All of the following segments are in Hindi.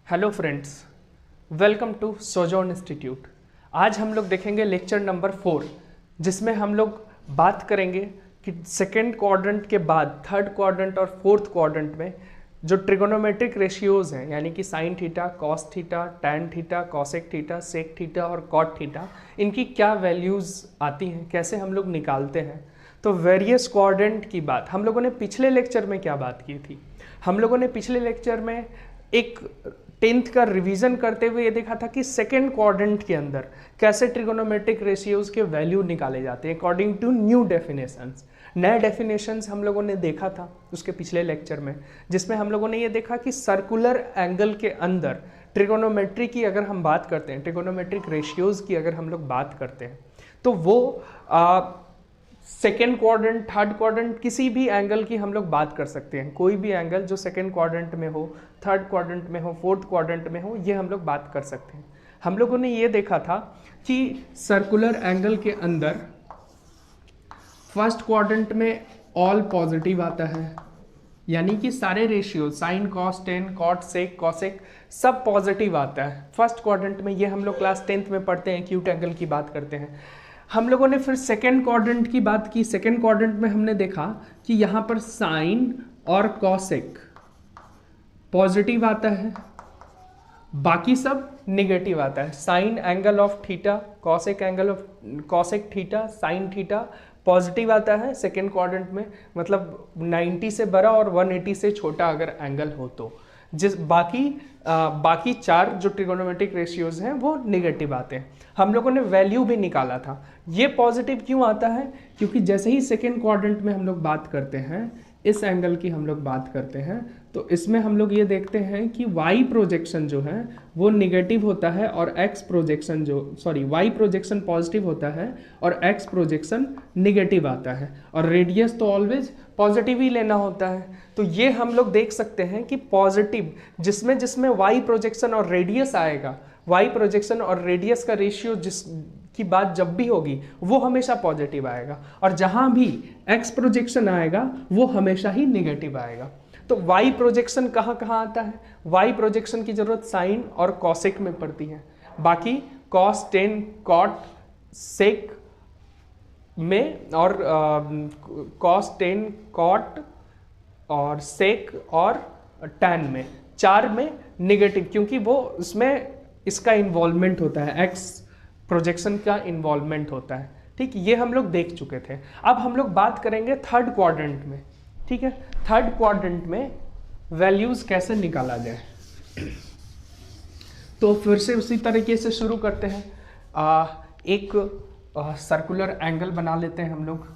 हेलो फ्रेंड्स, वेलकम टू सोजोन इंस्टीट्यूट। आज हम लोग देखेंगे लेक्चर नंबर 4, जिसमें हम लोग बात करेंगे कि सेकेंड क्वाड्रेंट के बाद थर्ड क्वाड्रेंट और फोर्थ क्वाड्रेंट में जो ट्रिगोनोमेट्रिक रेशियोज हैं, यानी कि sine theta, cos theta, tan theta, cosec theta, sec theta और कॉट थीटा, इनकी क्या वैल्यूज़ आती हैं, कैसे हम लोग निकालते हैं। तो वेरियस क्वाड्रेंट की बात हम लोगों ने पिछले लेक्चर में क्या बात की थी। हम लोगों ने पिछले लेक्चर में एक 10th का रिवीजन करते हुए ये देखा था कि सेकेंड क्वाड्रेंट के अंदर कैसे ट्रिगोनोमेट्रिक रेशियोज के वैल्यू निकाले जाते हैं अकॉर्डिंग टू न्यू डेफिनेशंस। नए डेफिनेशंस हम लोगों ने देखा था उसके पिछले लेक्चर में, जिसमें हम लोगों ने ये देखा कि सर्कुलर एंगल के अंदर ट्रिगोनोमेट्री की अगर हम बात करते हैं, ट्रिगोनोमेट्रिक रेशियोज की अगर हम लोग बात करते हैं, तो वो सेकेंड क्वाड्रेंट, थर्ड क्वाड्रेंट, किसी भी एंगल की हम लोग बात कर सकते हैं। कोई भी एंगल जो सेकेंड क्वाड्रेंट में हो, थर्ड क्वाड्रेंट में हो, फोर्थ क्वाड्रेंट में हो, ये हम लोग बात कर सकते हैं। हम लोगों ने ये देखा था कि सर्कुलर एंगल के अंदर फर्स्ट क्वाड्रेंट में ऑल पॉजिटिव आता है, यानी कि सारे ratio sine, cos, tan, cot, sec, cosec सब पॉजिटिव आता है फर्स्ट क्वाड्रेंट में। ये हम लोग क्लास 10th में पढ़ते हैं, एक्यूट एंगल की बात करते हैं। हम लोगों ने फिर सेकेंड क्वाड्रेंट की बात की। सेकेंड क्वाड्रेंट में हमने देखा कि यहाँ पर साइन और कॉसेक पॉजिटिव आता है, बाकी सब निगेटिव आता है। Sign angle of theta, cosec angle of cosec theta, sine theta positive आता है सेकेंड क्वाड्रेंट में, मतलब 90 से बड़ा और 180 से छोटा अगर एंगल हो तो। बाकी चार जो ट्रिगोनोमेट्रिक रेशियोज हैं वो निगेटिव आते हैं। हम लोगों ने वैल्यू भी निकाला था। ये पॉजिटिव क्यों आता है? क्योंकि जैसे ही सेकेंड क्वाड्रेंट में हम लोग बात करते हैं, इस एंगल की हम लोग बात करते हैं, तो इसमें हम लोग ये देखते हैं कि y प्रोजेक्शन जो है वो निगेटिव होता है और x projection y projection positive होता है और x प्रोजेक्शन निगेटिव आता है, और रेडियस तो ऑलवेज पॉजिटिव ही लेना होता है। तो ये हम लोग देख सकते हैं कि पॉजिटिव जिसमें जिसमें y प्रोजेक्शन और रेडियस आएगा, y प्रोजेक्शन और रेडियस का रेशियो जिस की बात जब भी होगी वो हमेशा पॉजिटिव आएगा, और जहां भी x प्रोजेक्शन आएगा वो हमेशा ही निगेटिव आएगा। तो y प्रोजेक्शन कहाँ कहाँ आता है? y प्रोजेक्शन की जरूरत साइन और कॉसेक में पड़ती है, बाकी कॉस, टेन, कॉट, सेक में, और कॉस, टेन, कॉट और सेक और टैन में, चार में निगेटिव, क्योंकि वो उसमें इसका इन्वॉल्वमेंट होता है, x प्रोजेक्शन का इन्वॉल्वमेंट होता है। ठीक, ये हम लोग देख चुके थे। अब हम लोग बात करेंगे थर्ड क्वाड्रेंट में। ठीक है, थर्ड क्वाड्रेंट में वैल्यूज कैसे निकाला जाए, तो फिर से उसी तरीके से शुरू करते हैं। एक सर्कुलर एंगल बना लेते हैं हम लोग।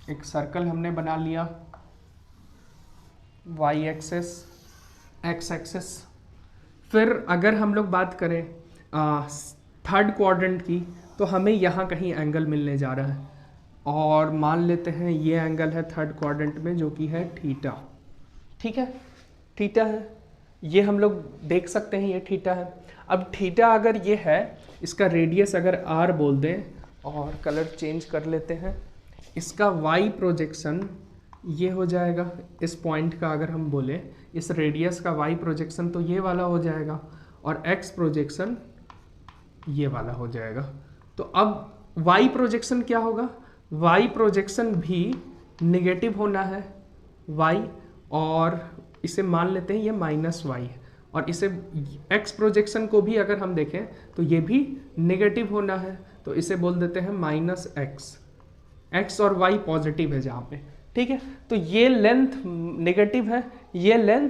एक सर्कल हमने बना लिया, y एक्सेस, x एक्सेस। फिर अगर हम लोग बात करें थर्ड क्वाड्रेंट की, तो हमें यहाँ कहीं एंगल मिलने जा रहा है, और मान लेते हैं ये एंगल है थर्ड क्वाड्रेंट में जो कि है थीटा। ठीक है, थीटा है, ये हम लोग देख सकते हैं, ये थीटा है। अब थीटा अगर ये है, इसका रेडियस अगर r बोल दें, और कलर चेंज कर लेते हैं, इसका y प्रोजेक्शन ये हो जाएगा, इस पॉइंट का अगर हम बोले, इस रेडियस का y प्रोजेक्शन तो ये वाला हो जाएगा, और x प्रोजेक्शन ये वाला हो जाएगा। तो अब y प्रोजेक्शन क्या होगा? y प्रोजेक्शन भी निगेटिव होना है y, और इसे मान लेते हैं ये माइनस y है, और इसे x प्रोजेक्शन को भी अगर हम देखें तो ये भी निगेटिव होना है, तो इसे बोल देते हैं माइनस x और y पॉजिटिव है जहाँ पे। ठीक है, तो ये लेंथ निगेटिव है, ये लेंथ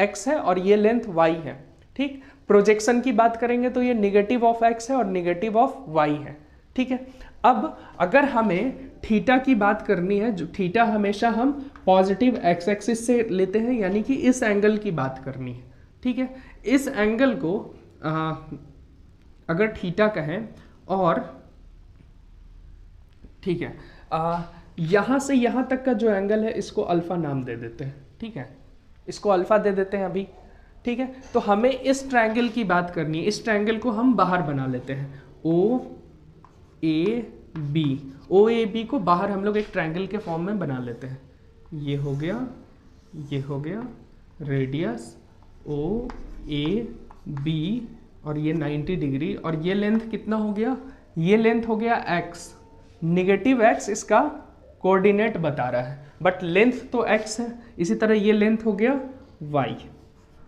x है और ये लेंथ y है। ठीक, प्रोजेक्शन की बात करेंगे तो ये निगेटिव ऑफ x है और निगेटिव ऑफ y है। ठीक है, अब अगर हमें थीटा की बात करनी है, जो थीटा हमेशा हम पॉजिटिव x एक्सिस से लेते हैं, यानी कि इस एंगल की बात करनी है। ठीक है, इस एंगल को अगर थीटा कहें, और ठीक है, यहाँ से यहाँ तक का जो एंगल है इसको अल्फा नाम दे देते हैं। ठीक है, इसको अल्फा दे देते हैं अभी। ठीक है, तो हमें इस ट्रायंगल की बात करनी है, इस ट्रायंगल को हम बाहर बना लेते हैं, ओ ए बी को बाहर हम लोग एक ट्रायंगल के फॉर्म में बना लेते हैं। ये हो गया, ये हो गया, रेडियस ओ ए बी और ये 90 डिग्री, और ये लेंथ कितना हो गया, ये लेंथ हो गया x, निगेटिव x इसका कोऑर्डिनेट बता रहा है, बट लेंथ तो x है। इसी तरह ये लेंथ हो गया y,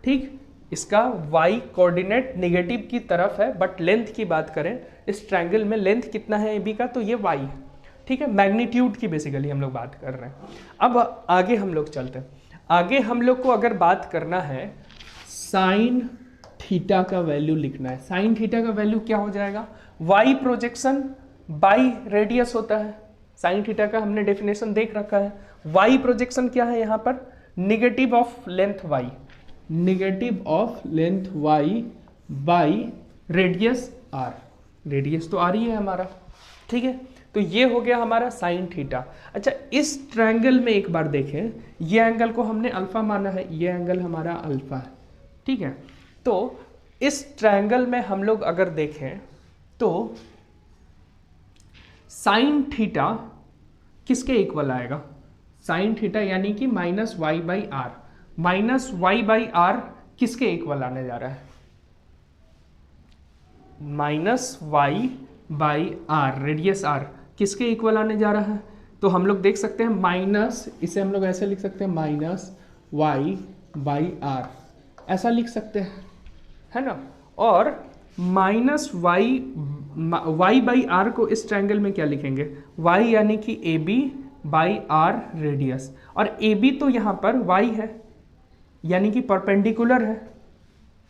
ठीक, इसका y कोऑर्डिनेट निगेटिव की तरफ है, बट लेंथ की बात करें इस ट्रायंगल में लेंथ कितना है AB का, तो ये y है, ठीक है, मैग्नीट्यूड की बेसिकली हम लोग बात कर रहे हैं। अब आगे हम लोग चलते हैं। आगे हम लोग को अगर बात करना है साइन थीटा का वैल्यू लिखना है। साइन थीटा का वैल्यू क्या हो जाएगा, y प्रोजेक्शन बाई रेडियस होता है। साइन थीटा का हमने डेफिनेशन देख रखा है। y प्रोजेक्शन क्या है यहाँ पर, negative of length y, negative of length y by radius r, radius तो r ही है हमारा, ठीक है। तो ये हो गया हमारा साइन थीटा। अच्छा, इस ट्रायंगल में एक बार देखें, ये एंगल को हमने अल्फा माना है, ये एंगल हमारा अल्फा है, ठीक है। तो इस ट्रायंगल में हम लोग अगर देखें तो साइन थीटा किसके इक्वल आएगा, साइन थीटा यानी कि minus y by r, minus y by r किसके इक्वल आने जा रहा है, minus y by r, radius r किसके इक्वल आने जा रहा है। तो हम लोग देख सकते हैं माइनस, इसे हम लोग ऐसे लिख सकते हैं माइनस वाई बाई आर, ऐसा लिख सकते हैं, है ना। और माइनस वाई बाई आर को इस ट्रायंगल में क्या लिखेंगे, y यानी कि A B by r radius, और ए बी तो यहाँ पर y है यानी कि परपेंडिकुलर है,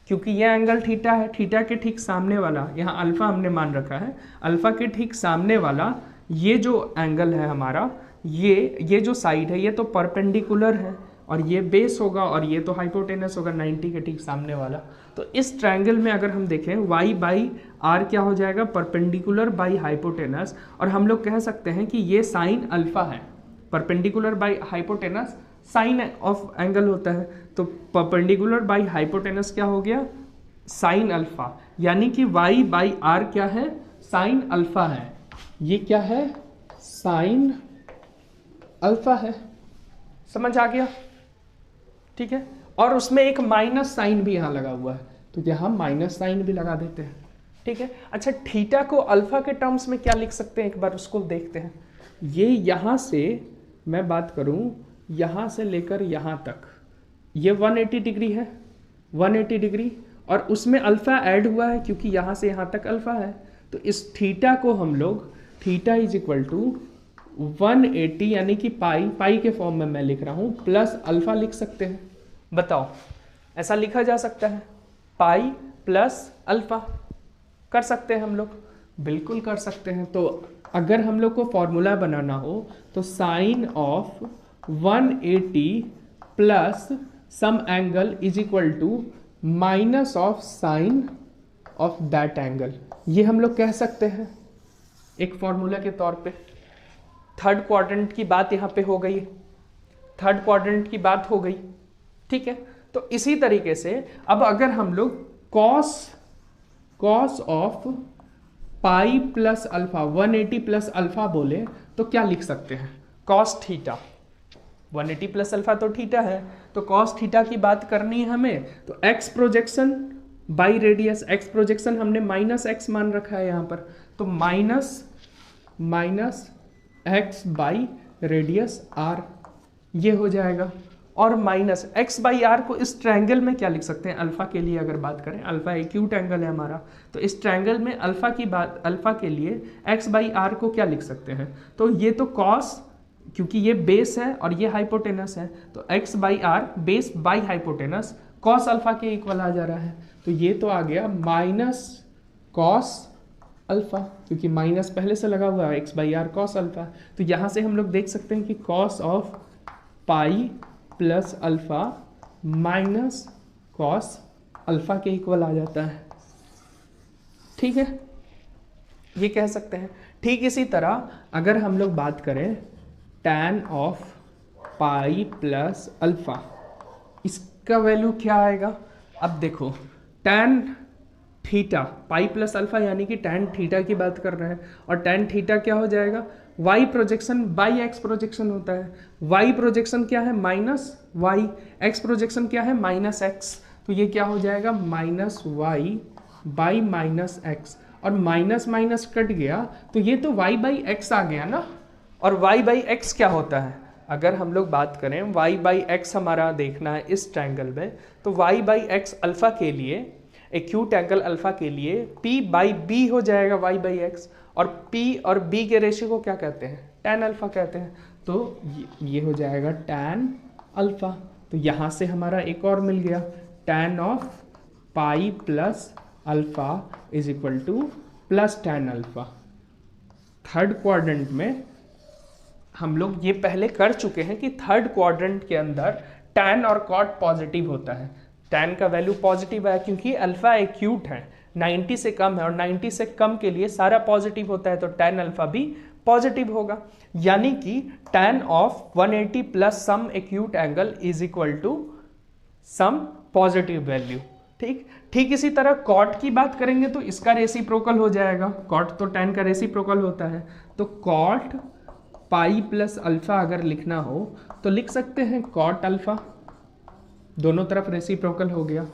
क्योंकि यह एंगल थीटा है, थीटा के ठीक सामने वाला, यहाँ अल्फा हमने मान रखा है, अल्फा के ठीक सामने वाला ये जो एंगल है हमारा, ये जो साइड है ये तो परपेंडिकुलर है, और ये बेस होगा और ये तो हाइपोटेनस होगा 90 के ठीक सामने वाला। तो इस ट्रायंगल में अगर हम देखें y बाई आर क्या हो जाएगा, परपेंडिकुलर बाई हाइपोटेनस, और हम लोग कह सकते हैं कि ये साइन अल्फा है, perpendicular by hypotenuse sine of angle होता है, तो परपेंडिकुलर बाई हाइपोटेनस क्या हो गया, साइन अल्फा, यानी कि y बाई आर क्या है, साइन अल्फा है, ये क्या है, साइन अल्फा है, समझ आ गया, ठीक है। और उसमें एक माइनस साइन भी यहाँ लगा हुआ है, तो यहाँ माइनस साइन भी लगा देते हैं, ठीक है। अच्छा, थीटा को अल्फा के टर्म्स में क्या लिख सकते हैं, एक बार उसको देखते हैं। ये यहाँ से मैं बात करूँ, यहाँ से लेकर यहाँ तक ये 180 डिग्री है, 180 डिग्री, और उसमें अल्फा ऐड हुआ है क्योंकि यहाँ से यहाँ तक अल्फा है, तो इस थीटा को हम लोग थीटा इज इक्वल टू 180 यानी कि पाई के फॉर्म में मैं लिख रहा हूँ, प्लस अल्फा लिख सकते हैं। बताओ, ऐसा लिखा जा सकता है, पाई प्लस अल्फा, कर सकते हैं हम लोग, बिल्कुल कर सकते हैं। तो अगर हम लोग को फॉर्मूला बनाना हो तो sine of 180 plus some angle is equal to minus of sine of that angle, ये हम लोग कह सकते हैं एक फॉर्मूला के तौर पे। थर्ड क्वाड्रेंट की बात यहाँ पे हो गई, थर्ड क्वाड्रेंट की बात हो गई, ठीक है। तो इसी तरीके से अब अगर हम लोग cos of pi plus alpha 180 plus alpha बोले तो क्या लिख सकते हैं, कॉस थीटा, 180 प्लस अल्फा तो थीटा है, तो कॉस थीटा की बात करनी है हमें, तो x projection by radius, x projection हमने माइनस एक्स मान रखा है यहाँ पर, तो minus x by radius r, ये हो जाएगा। और माइनस एक्स बाई आर को इस ट्रायंगल में क्या लिख सकते हैं, अल्फा के लिए अगर बात करें, अल्फा एक्यूट एंगल है हमारा, तो इस ट्रायंगल में अल्फा की बात, अल्फा के लिए एक्स बाई आर को क्या लिख सकते हैं, तो ये तो कॉस, क्योंकि ये बेस है और ये हाइपोटेनस है, तो x by r base by hypotenuse cos alpha के इक्वल आ जा रहा है, तो ये तो आ गया माइनस कॉस अल्फा, क्योंकि माइनस पहले से लगा हुआ है, x by r cos alpha. तो यहाँ से हम लोग देख सकते हैं कि cos of pi plus alpha minus cos alpha के इक्वल आ जाता है, ठीक है, ये कह सकते हैं। ठीक इसी तरह अगर हम लोग बात करें tan of pi plus alpha, इसका वैल्यू क्या आएगा, अब देखो tan theta pi plus alpha यानी कि tan थीटा की बात कर रहे हैं, और tan थीटा क्या हो जाएगा y projection by x projection होता है। वाई प्रोजेक्शन क्या है? Minus y. एक्स प्रोजेक्शन क्या है? Minus x. तो ये क्या हो जाएगा? Minus y by minus x, और माइनस माइनस कट गया तो ये तो वाई बाई एक्स आ गया ना। और वाई बाई एक्स क्या होता है? अगर हम लोग बात करें वाई बाई एक्स हमारा देखना है इस ट्रायंगल में, तो वाई बाई एक्स अल्फा के लिए, एक्यूट एंगल अल्फा के लिए पी बाई बी हो जाएगा वाई बाई एक्स, और पी और बी के रेशियो को क्या कहते हैं? टैन अल्फा कहते हैं। तो ये हो जाएगा टैन अल्फा। तो यहाँ से हमारा एक और मिल गया, tan of pi plus alpha is equal two plus tan alpha. Third quadrant में हम लोग ये पहले कर चुके हैं कि थर्ड क्वाड्रेंट के अंदर टैन और कॉट पॉजिटिव होता है। टैन का वैल्यू पॉजिटिव है क्योंकि अल्फा एक्यूट है, 90 से कम है, और 90 से कम के लिए सारा पॉजिटिव होता है, तो टैन अल्फा भी पॉजिटिव होगा। यानी कि tan of 180 plus some acute angle is equal to some positive value. ठीक इसी तरह कॉट की बात करेंगे तो इसका रेसिप्रोकल हो जाएगा। कॉट तो टैन का रेसिप्रोकल होता है, तो कॉट पाई प्लस अल्फा अगर लिखना हो तो लिख सकते हैं कॉट अल्फा, दोनों तरफ रेसिप्रोकल हो गया।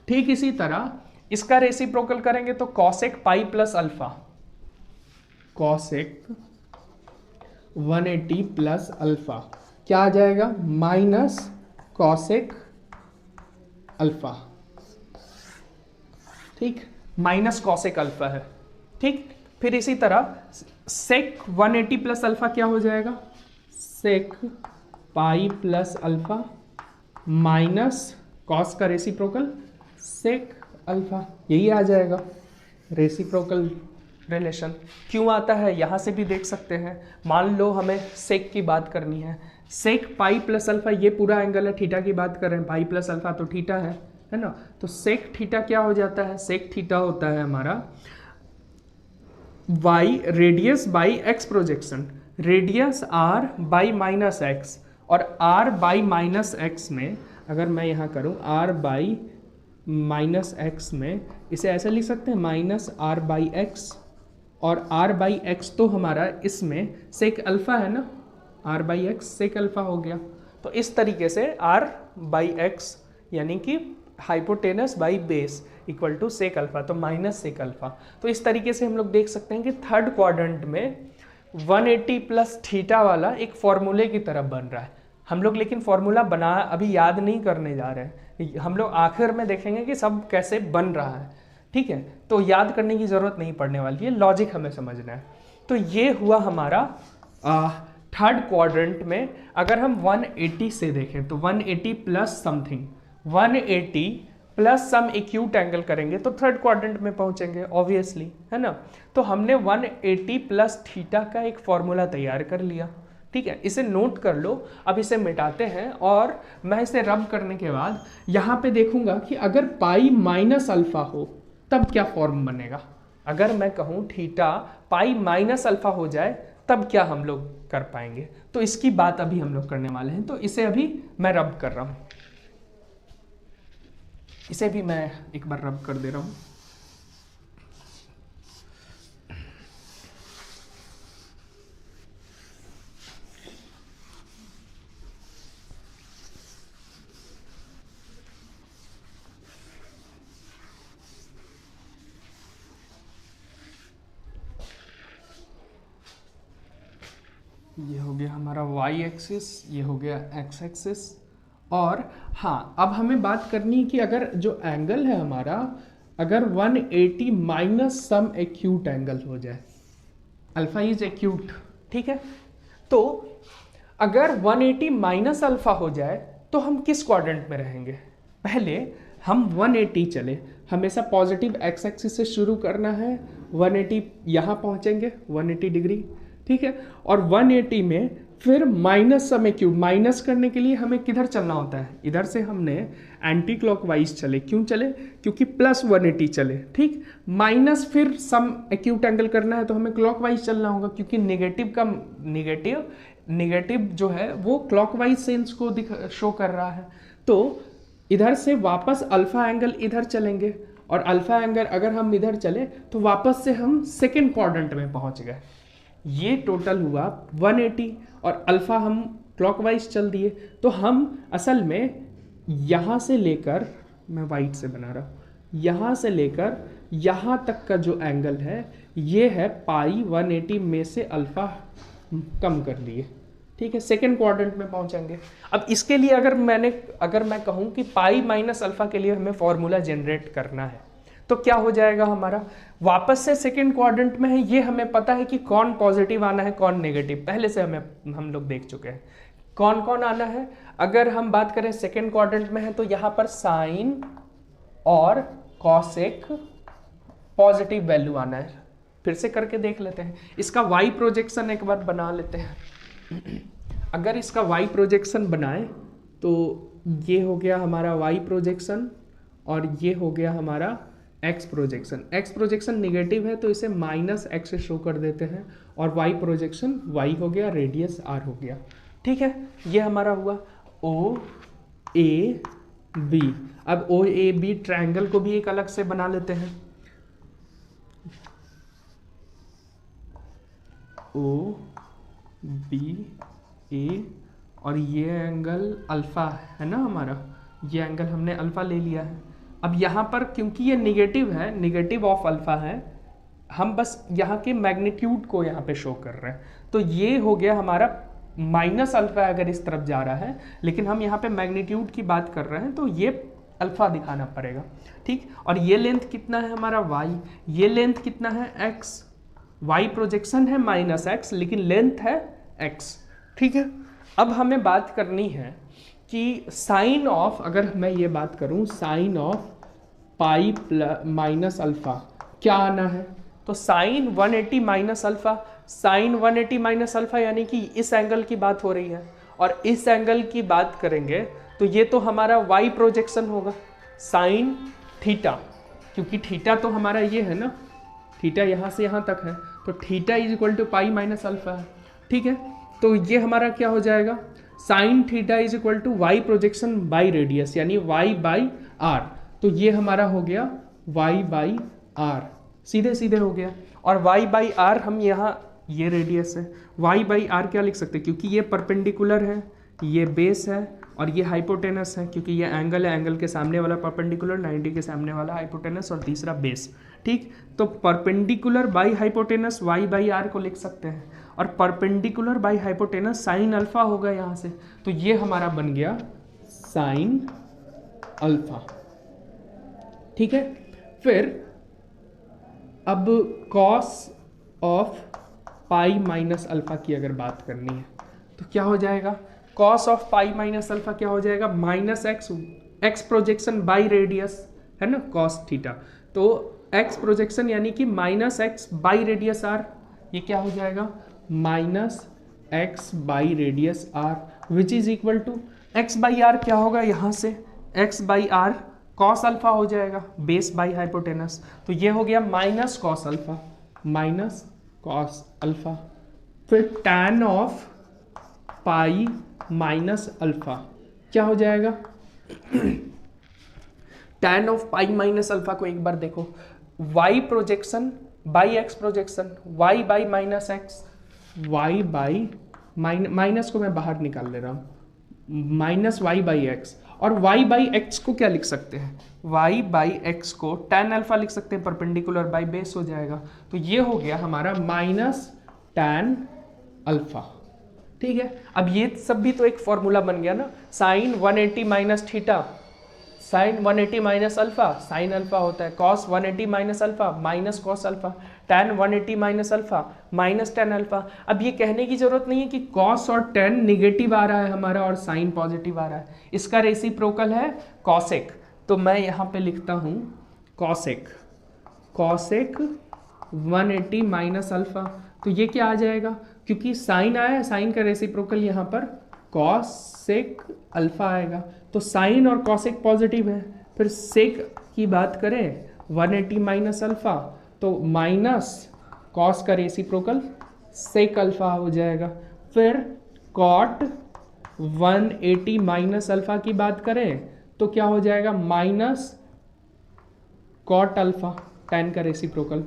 ठीक इसी तरह इसका रेसिप्रोकल करेंगे तो कॉसेक पाई plus alpha, cosec 180 plus alpha क्या आ जाएगा? Minus cosec alpha. ठीक, माइनस कॉसेक अल्फा है। ठीक, फिर इसी तरह सेक 180 प्लस अल्फा क्या हो जाएगा? Sec pi plus alpha minus cos का रेसिप्रोकल सेक अल्फा, यही आ जाएगा रेसिप्रोकल रिलेशन। क्यों आता है यहाँ से भी देख सकते हैं। मान लो हमें सेक की बात करनी है, सेक पाई प्लस अल्फा ये पूरा एंगल है, थीटा की बात कर रहे हैं, पाई प्लस अल्फा तो थीटा है ना। तो सेक थीटा क्या हो जाता है? सेक थीटा होता है हमारा y radius by x projection, radius r by minus x, और आर बाई माइनस एक्स में अगर मैं यहाँ करूँ आर बाई माइनस एक्स में, इसे ऐसे लिख सकते हैं माइनस आर बाई एक्स, और आर बाई एक्स तो हमारा इसमें सेक अल्फा है ना, r by x sec alpha हो गया। तो इस तरीके से आर बाई एक्स यानी कि hypotenuse by base equal to sec alpha, तो माइनस सेक अल्फा। तो इस तरीके से हम लोग देख सकते हैं कि थर्ड क्वाड्रेंट में 180 प्लस थीटा वाला एक फॉर्मूले की तरह बन रहा है। हम लोग लेकिन फॉर्मूला बना अभी याद नहीं करने जा रहे हैं, हम लोग आखिर में देखेंगे कि सब कैसे बन रहा है। ठीक है, तो याद करने की ज़रूरत नहीं पड़ने वाली है, लॉजिक हमें समझना है। तो ये हुआ हमारा थर्ड क्वाड्रेंट में। अगर हम 180 से देखें तो 180 plus something, 180 plus some acute angle करेंगे तो थर्ड क्वाड्रेंट में पहुंचेंगे ऑब्वियसली, है ना। तो हमने 180 प्लस थीटा का एक फॉर्मूला तैयार कर लिया। ठीक है, इसे नोट कर लो। अब इसे मिटाते हैं और मैं इसे रब करने के बाद यहाँ पे देखूंगा कि अगर पाई माइनस अल्फा हो तब क्या फॉर्म बनेगा। अगर मैं कहूँ थीटा पाई माइनस अल्फा हो जाए तब क्या हम लोग कर पाएंगे, तो इसकी बात अभी हम लोग करने वाले हैं। तो इसे अभी मैं रब कर रहा हूँ, इसे भी मैं एक बार रब कर दे रहा हूँ। ये हो गया हमारा y एक्सिस, ये हो गया x एक्सिस। और हाँ, अब हमें बात करनी है कि अगर जो एंगल है हमारा, अगर 180 माइनस सम एक्यूट एंगल हो जाए, अल्फा इज एक्यूट, ठीक है। तो अगर 180 माइनस अल्फा हो जाए तो हम किस क्वाड्रेंट में रहेंगे? पहले हम 180 चले, हमेशा पॉजिटिव x एक्सिस से शुरू करना है, 180 यहाँ पहुँचेंगे 180 डिग्री, ठीक है। और 180 में फिर माइनस सम एक्यूट, माइनस करने के लिए हमें किधर चलना होता है? इधर से हमने एंटी क्लॉकवाइज चले। क्यों चले? क्योंकि प्लस 180 चले, ठीक। माइनस फिर सम एक्यूट एंगल करना है तो हमें क्लॉकवाइज चलना होगा, क्योंकि नेगेटिव जो है वो क्लॉकवाइज सेंस को शो कर रहा है। तो इधर से वापस अल्फा एंगल इधर चलेंगे, और अल्फा एंगल अगर हम इधर चले तो वापस से हम सेकेंड क्वाड्रेंट में पहुंच गए। ये टोटल हुआ 180 और अल्फ़ा हम क्लॉकवाइज चल दिए, तो हम असल में यहाँ से लेकर, मैं वाइट से बना रहा हूँ, यहाँ से लेकर यहाँ तक का जो एंगल है ये है पाई 180 में से अल्फ़ा कम कर लिए, ठीक है, सेकेंड क्वाड्रेंट में पहुंचेंगे। अब इसके लिए अगर मैं कहूं कि पाई माइनस अल्फा के लिए हमें फॉर्मूला जनरेट करना है, तो क्या हो जाएगा हमारा, वापस से सेकेंड क्वाड्रेंट में है, ये हमें पता है कि कौन पॉजिटिव आना है कौन नेगेटिव, पहले से हम लोग देख चुके हैं कौन कौन आना है। अगर हम बात करें सेकेंड क्वाड्रेंट में है तो यहाँ पर साइन और कॉसेक पॉजिटिव वैल्यू आना है। फिर से करके देख लेते हैं, इसका वाई प्रोजेक्शन एक बार बना लेते हैं। अगर इसका वाई प्रोजेक्शन बनाए तो ये हो गया हमारा वाई प्रोजेक्शन और ये हो गया हमारा x projection. X projection negative है तो इसे माइनस एक्स से शो कर देते हैं, और वाई प्रोजेक्शन वाई हो गया, रेडियस आर हो गया, ठीक है। ये हमारा हुआ ओ ए बी। अब ओ ए बी ट्रायंगल को भी एक अलग से बना लेते हैं, ओ बी ए, और ये एंगल अल्फा है ना हमारा, ये एंगल हमने अल्फा ले लिया है। अब यहाँ पर क्योंकि ये निगेटिव है, निगेटिव ऑफ अल्फा है, हम बस यहाँ के मैग्नीट्यूड को यहाँ पे शो कर रहे हैं, तो ये हो गया हमारा माइनस अल्फा अगर इस तरफ जा रहा है, लेकिन हम यहाँ पे मैग्नीट्यूड की बात कर रहे हैं तो ये अल्फा दिखाना पड़ेगा, ठीक। और ये लेंथ कितना है हमारा y, ये लेंथ कितना है x, y प्रोजेक्शन है माइनस एक्स लेकिन लेंथ है x, ठीक है। अब हमें बात करनी है कि साइन ऑफ, अगर मैं ये बात करूं sine of pi minus alpha क्या आना है, तो sine 180 minus alpha, sine 180 minus alpha यानी कि इस एंगल की बात हो रही है, और इस एंगल की बात करेंगे तो ये तो हमारा वाई प्रोजेक्शन होगा साइन थीटा, क्योंकि थीटा तो हमारा ये है ना, थीटा यहाँ से यहाँ तक है, तो theta is equal to pi minus alpha है, ठीक है। तो ये हमारा क्या हो जाएगा, sine theta is equal to y projection by radius यानी वाई बाई आर, तो ये हमारा हो गया वाई बाई आर, सीधे सीधे हो गया। और वाई बाई आर हम यहाँ, ये रेडियस है, वाई बाई आर क्या लिख सकते हैं, क्योंकि ये परपेंडिकुलर है, ये बेस है और ये हाइपोटेनस है, क्योंकि ये एंगल है, एंगल के सामने वाला परपेंडिकुलर, 90 के सामने वाला हाइपोटेनस और तीसरा बेस, ठीक। तो perpendicular by hypotenuse y by r को लिख सकते हैं, और perpendicular by hypotenuse sine alpha होगा यहाँ से, तो ये हमारा बन गया साइन अल्फा, ठीक है। फिर अब cos of pi minus alpha की अगर बात करनी है तो क्या हो जाएगा, cos of pi minus alpha क्या हो जाएगा, minus x, x projection by radius है ना कॉस थीटा, तो एक्स प्रोजेक्शन यानी कि minus x by radius r, ये क्या हो जाएगा minus x by radius r which is equal to x by r क्या होगा, यहाँ से x by r cos alpha हो जाएगा बेस बाई हाइपोटेनस, तो ये हो गया minus cos alpha, minus cos alpha. फिर tan of pi minus alpha क्या हो जाएगा, tan of pi minus alpha को एक बार देखो, y projection by x projection, y by minus x, y by minus को मैं बाहर निकाल ले रहा हूँ, माइनस वाई बाई एक्स, और वाई बाई एक्स को क्या लिख सकते हैं, वाई बाई एक्स को टैन अल्फा लिख सकते हैं, परपेंडिकुलर बाई बेस हो जाएगा, तो ये हो गया हमारा माइनस टैन अल्फा, ठीक है। अब ये सब भी तो एक फॉर्मूला बन गया ना, sine 180 minus theta, sine 180 minus alpha, sine alpha होता है, cos 180 minus alpha minus cos alpha, tan 180 minus alpha minus tan alpha. अब ये कहने की जरूरत नहीं है कि कॉस और टैन निगेटिव आ रहा है हमारा और साइन पॉजिटिव आ रहा है, इसका रेसिप्रोकल है कॉसेक, तो मैं यहाँ पे लिखता हूँ कॉसेक, कॉसेक 180 माइनस अल्फा, तो ये क्या आ जाएगा, क्योंकि साइन आया है, साइन का रेसिप्रोकल यहाँ पर कॉसेक अल्फा आएगा, तो साइन और कॉसेक पॉजिटिव है। फिर सेक की बात करें 180 माइनस अल्फा, तो माइनस कॉस का रेसिप्रोकल सेक अल्फा हो जाएगा। फिर कॉट 180 माइनस अल्फा की बात करें तो क्या हो जाएगा, माइनस कॉट अल्फा, टैन का रेसिप्रोकल,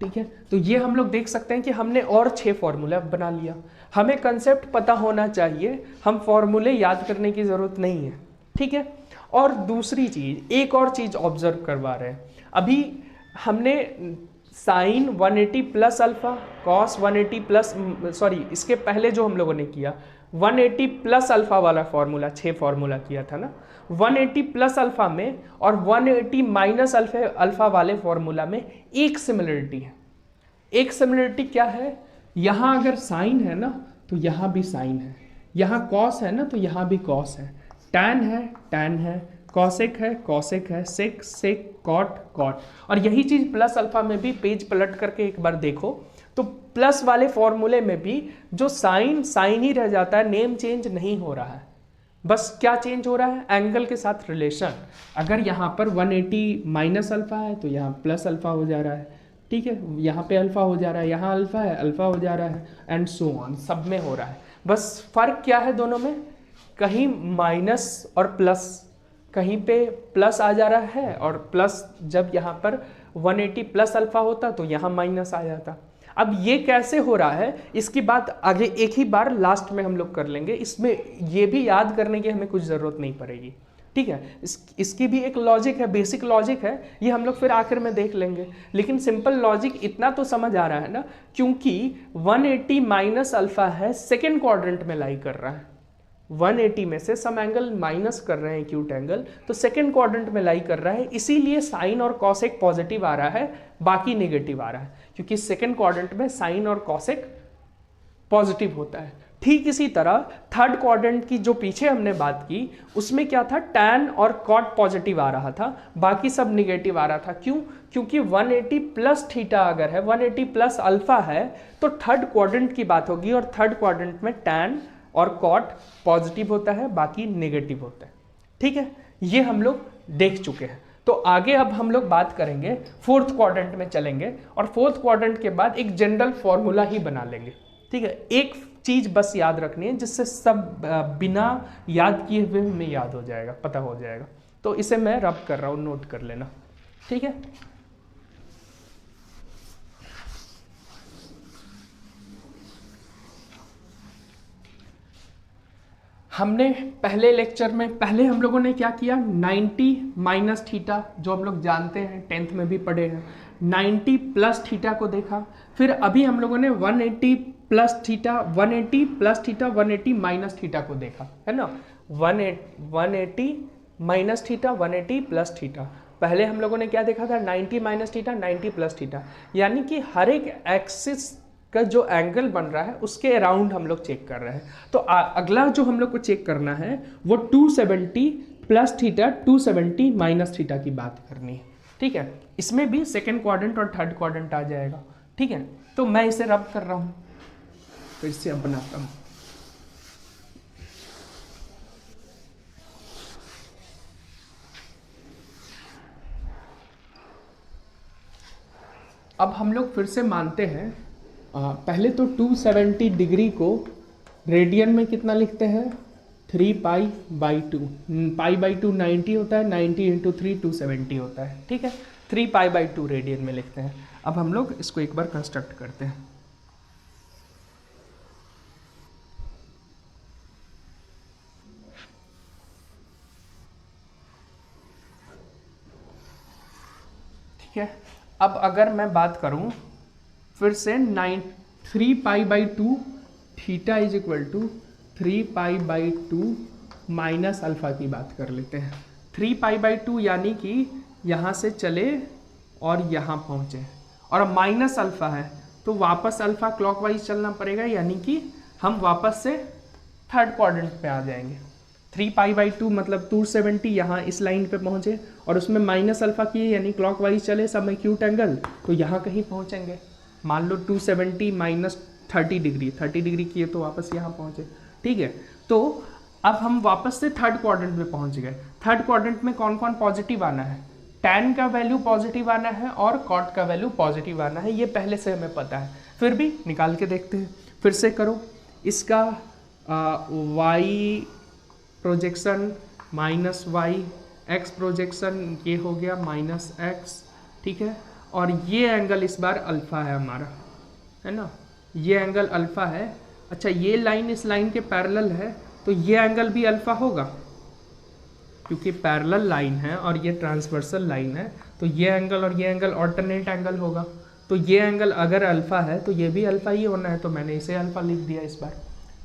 ठीक है, तो ये हम लोग देख सकते हैं कि हमने और 6 फॉर्मूला बना लिया। हमें कंसेप्ट पता होना चाहिए, हम फॉर्मूले याद करने की ज़रूरत नहीं है, ठीक है। और दूसरी चीज़, एक और चीज़ ऑब्जर्व करवा रहे हैं। अभी हमने sine 180 plus alpha, cos 180 plus, sorry इसके पहले जो हम लोगों ने किया 180 प्लस अल्फ़ा वाला फॉर्मूला, 6 फॉर्मूला किया था ना, 180 प्लस अल्फ़ा में और 180 माइनस अल्फ़ा वाले फॉर्मूला में एक सिमिलरिटी है। एक सिमिलरिटी क्या है, यहाँ अगर साइन है ना तो यहाँ भी साइन है, यहाँ कॉस है ना तो यहाँ भी कॉस है, टैन है, कॉसेक है, सेक कॉट कॉट। और यही चीज़ प्लस अल्फा में भी, पेज पलट करके एक बार देखो तो प्लस वाले फॉर्मूले में भी जो साइन ही रह जाता है, नेम चेंज नहीं हो रहा है, बस क्या चेंज हो रहा है, एंगल के साथ रिलेशन। अगर यहाँ पर 180 माइनस अल्फा है तो यहाँ प्लस अल्फा हो जा रहा है, ठीक है, यहाँ पे अल्फा हो जा रहा है, यहाँ अल्फा है अल्फा हो जा रहा है, एंड सो ऑन, सब में हो रहा है। बस फर्क क्या है दोनों में, कहीं माइनस और प्लस, कहीं पे प्लस आ जा रहा है और प्लस जब यहाँ पर 180 प्लस अल्फा होता तो यहाँ माइनस आ जाता। अब ये कैसे हो रहा है इसकी बात आगे एक ही बार लास्ट में हम लोग कर लेंगे, इसमें ये भी याद करने की हमें कुछ ज़रूरत नहीं पड़ेगी, ठीक है। इसकी भी एक लॉजिक है, बेसिक लॉजिक है, ये हम लोग फिर आखिर में देख लेंगे। लेकिन सिंपल लॉजिक इतना तो समझ आ रहा है ना, क्योंकि 180 माइनस अल्फा है, सेकेंड क्वाड्रेंट में लाई कर रहा है, 180 में से सम एंगल माइनस कर रहे हैं एक्यूट एंगल, तो सेकेंड क्वाड्रेंट में लाई कर रहा है, इसीलिए साइन और कॉसेक पॉजिटिव आ रहा है, बाकी नेगेटिव आ रहा है, क्योंकि सेकेंड क्वाड्रेंट में साइन और कॉसेक पॉजिटिव होता है। ठीक इसी तरह थर्ड क्वाड्रेंट की जो पीछे हमने बात की उसमें क्या था, टैन और कॉट पॉजिटिव आ रहा था, बाकी सब निगेटिव आ रहा था। क्यों? क्योंकि 180 प्लस थीटा अगर है, 180 प्लस अल्फा है, तो थर्ड क्वाड्रेंट की बात होगी, और थर्ड क्वाड्रेंट में टैन और कॉट पॉजिटिव होता है, बाकी नेगेटिव होता है, ठीक है। ये हम लोग देख चुके हैं। तो आगे अब हम लोग बात करेंगे, फोर्थ क्वाड्रेंट में चलेंगे, और फोर्थ क्वाड्रेंट के बाद एक जनरल फॉर्मूला ही बना लेंगे, ठीक है। एक चीज बस याद रखनी है जिससे सब बिना याद किए हुए हमें याद हो जाएगा, पता हो जाएगा। तो इसे मैं रब कर रहा हूं, नोट कर लेना, ठीक है। हमने पहले लेक्चर में, पहले हम लोगों ने क्या किया, 90 माइनस थीटा, जो हम लोग जानते हैं 10th में भी पढ़े हैं, 90 प्लस थीटा को देखा। फिर अभी हम लोगों ने 180 plus theta, 180 plus theta, 180 minus theta को देखा, है ना। 180 माइनस थीटा, 180 प्लस थीटा। पहले हम लोगों ने क्या देखा था, 90 माइनस थीटा, 90 प्लस थीटा, यानी कि हर एक एक्सिस का जो एंगल बन रहा है उसके अराउंड हम लोग चेक कर रहे हैं। तो अगला जो हम लोग को चेक करना है वो 270 प्लस थीटा, 270 माइनस थीटा की बात करनी है, ठीक है। इसमें भी सेकेंड क्वाड्रेंट और थर्ड क्वाड्रेंट आ जाएगा, ठीक है। तो मैं इसे रब कर रहा हूं, फिर से अब बनाता हूं। अब हम लोग फिर से मानते हैं, पहले तो 270 डिग्री को रेडियन में कितना लिखते हैं, 3 पाई बाई 2, पाई बाई 2 90 होता है, 90 इंटू 3 270 होता है, ठीक है। 3 पाई बाई 2 रेडियन में लिखते हैं। अब हम लोग इसको एक बार कंस्ट्रक्ट करते हैं। ठीक है, अब अगर मैं बात करूं फिर से 3 pi by 2 theta is equal to 3 pi by 2 minus alpha की बात कर लेते हैं। 3 पाई बाई 2 यानी कि यहाँ से चले और यहाँ पहुँचे, और माइनस अल्फा है तो वापस अल्फा क्लॉकवाइज चलना पड़ेगा, यानी कि हम वापस से थर्ड क्वाड्रेंट पे आ जाएंगे। 3 पाई बाई 2 मतलब 270 यहाँ इस लाइन पे पहुँचे, और उसमें माइनस अल्फा किए यानी क्लॉकवाइज चले सब एक्यूट एंगल, तो यहाँ कहीं पहुँचेंगे। मान लो 270 माइनस 30 डिग्री, 30 डिग्री किए तो वापस यहाँ पहुँचे, ठीक है। तो अब हम वापस से थर्ड क्वाड्रेंट में पहुँच गए। थर्ड क्वाड्रेंट में कौन कौन पॉजिटिव आना है, टैन का वैल्यू पॉजिटिव आना है और कॉट का वैल्यू पॉजिटिव आना है, ये पहले से हमें पता है, फिर भी निकाल के देखते हैं। फिर से करो, इसका y projection minus y, x projection ये हो गया माइनस एक्स, ठीक है। और ये एंगल इस बार अल्फा है हमारा, है ना, ये एंगल अल्फा है। अच्छा, ये लाइन इस लाइन के पैरेलल है तो ये एंगल भी अल्फा होगा, क्योंकि पैरेलल लाइन है और ये ट्रांसवर्सल लाइन है, तो ये एंगल और ये एंगल ऑल्टरनेट एंगल होगा। तो ये एंगल अगर अल्फा है तो ये भी अल्फा ही होना है, तो मैंने इसे अल्फा लिख दिया इस बार।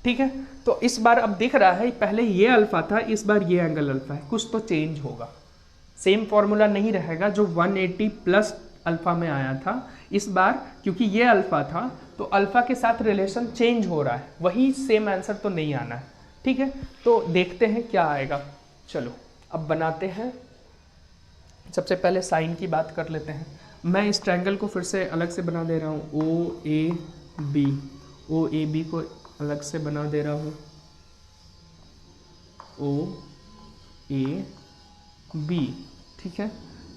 ठीक है, तो इस बार अब दिख रहा है पहले ये अल्फा था, इस बार ये एंगल अल्फा है, कुछ तो चेंज होगा, सेम फॉर्मूला नहीं रहेगा जो 180 प्लस अल्फा में आया था। इस बार क्योंकि ये अल्फा था तो अल्फा के साथ रिलेशन चेंज हो रहा है, वही सेम आंसर तो नहीं आना है। ठीक है, तो देखते हैं क्या आएगा। चलो अब बनाते हैं। सबसे पहले साइन की बात कर लेते हैं। मैं इस ट्रायंगल को फिर से अलग से बना दे रहा हूँ, ओ ए बी को अलग से बना दे रहा हूँ, ओ ए बी। ठीक है,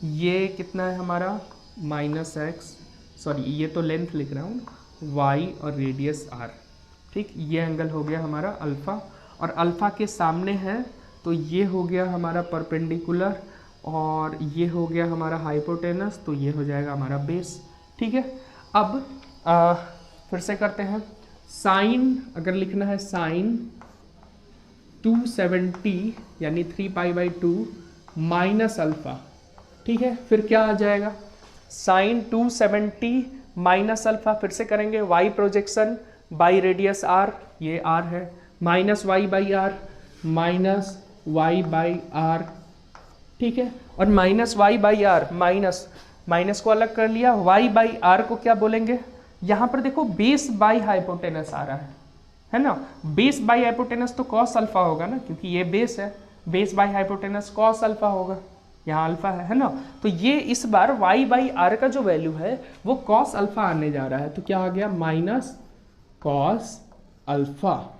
ये कितना है हमारा -x, सॉरी ये तो लेंथ लिख रहा हूँ, y और रेडियस r। ठीक, ये एंगल हो गया हमारा अल्फ़ा, और अल्फ़ा के सामने है तो ये हो गया हमारा परपेंडिकुलर, और ये हो गया हमारा हाइपोटेनस, तो ये हो जाएगा हमारा बेस। ठीक है, अब फिर से करते हैं। साइन अगर लिखना है, साइन 270 यानी 3π/2 माइनस अल्फ़ा। ठीक है, फिर क्या आ जाएगा, साइन 270 माइनस अल्फ़ा, फिर से करेंगे, y projection by radius r, ये r है, माइनस y/r, माइनस y/r। ठीक है, और माइनस y/r, माइनस को अलग कर लिया, y/r को क्या बोलेंगे, यहाँ पर देखो बेस बाई हाइपोटेनस आ रहा है ना, बेस बाई हाइपोटेनस तो कॉस अल्फा होगा ना, क्योंकि ये बेस है, base by hypotenuse cos alpha होगा, यहाँ अल्फा है ना। तो ये इस बार y/r का जो वैल्यू है वो कॉस अल्फा आने जा रहा है, तो क्या आ गया, माइनस कॉस अल्फा।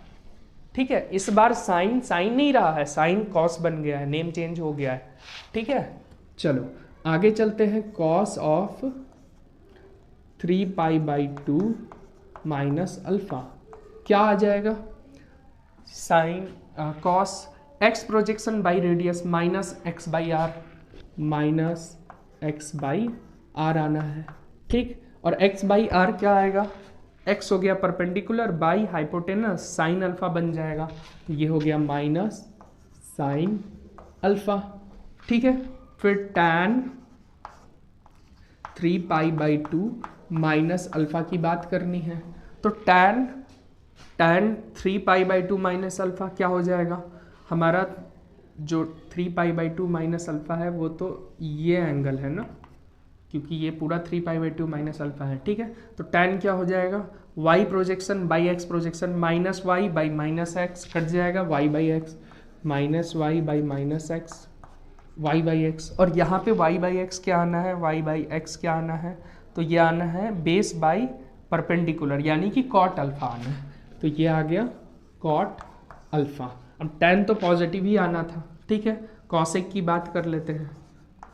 ठीक है, इस बार साइन नहीं रहा है, साइन कॉस बन गया है, नेम चेंज हो गया है। ठीक है, चलो आगे चलते हैं। कॉस ऑफ 3π/2 माइनस अल्फा क्या आ जाएगा, sine cos x projection by radius minus x/r, minus x/r आना है। ठीक, और x/r क्या आएगा, x हो गया perpendicular by hypotenuse, sine alpha बन जाएगा, तो ये हो गया माइनस साइन अल्फा। ठीक है, फिर tan 3π/2 माइनस अल्फा की बात करनी है, तो tan 3π/2 माइनस अल्फा क्या हो जाएगा हमारा, जो 3π/2 माइनस अल्फा है वो तो ये एंगल है ना, क्योंकि ये पूरा 3π/2 माइनस अल्फा है। ठीक है, तो tan क्या हो जाएगा, y projection by x projection, minus y by minus x cut जाएगा, y/x minus y by minus x, y/x, और यहाँ पे y/x क्या आना है, y/x क्या आना है, तो ये आना है बेस बाई परपेंडिकुलर, यानी कि कॉट अल्फा आना है, तो ये आ गया कॉट अल्फा। अब tan तो पॉजिटिव ही आना था। ठीक है, कॉसेक की बात कर लेते हैं,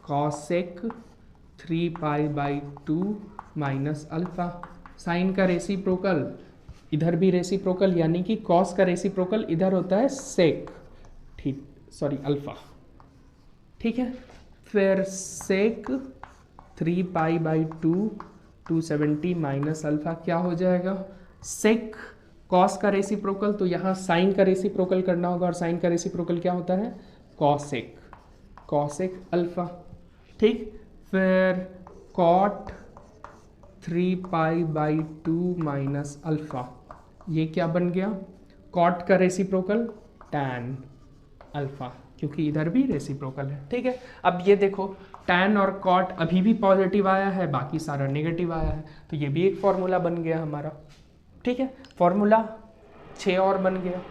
कॉसेक 3π/2 माइनस अल्फा, साइन का रेसिप्रोकल इधर भी रेसिप्रोकल, यानी कि कॉस का रेसिप्रोकल इधर होता है सेक, ठीक, सॉरी अल्फा। ठीक है, फिर सेक 3π/2 270 माइनस अल्फा क्या हो जाएगा, सेक कॉस का रेसिप्रोकल, तो यहाँ साइन का रेसिप्रोकल करना होगा, और साइन का रेसिप्रोकल क्या होता है, कॉसेक अल्फा। ठीक, फिर कॉट 3π/2 माइनस अल्फा, ये क्या बन गया, कॉट का रेसिप्रोकल tan अल्फा, क्योंकि इधर भी रेसिप्रोकल है। ठीक है, अब ये देखो tan और कॉट अभी भी पॉजिटिव आया है, बाकी सारा नेगेटिव आया है, तो ये भी एक फॉर्मूला बन गया हमारा। ठीक है, फॉर्मूला 6 और बन गया,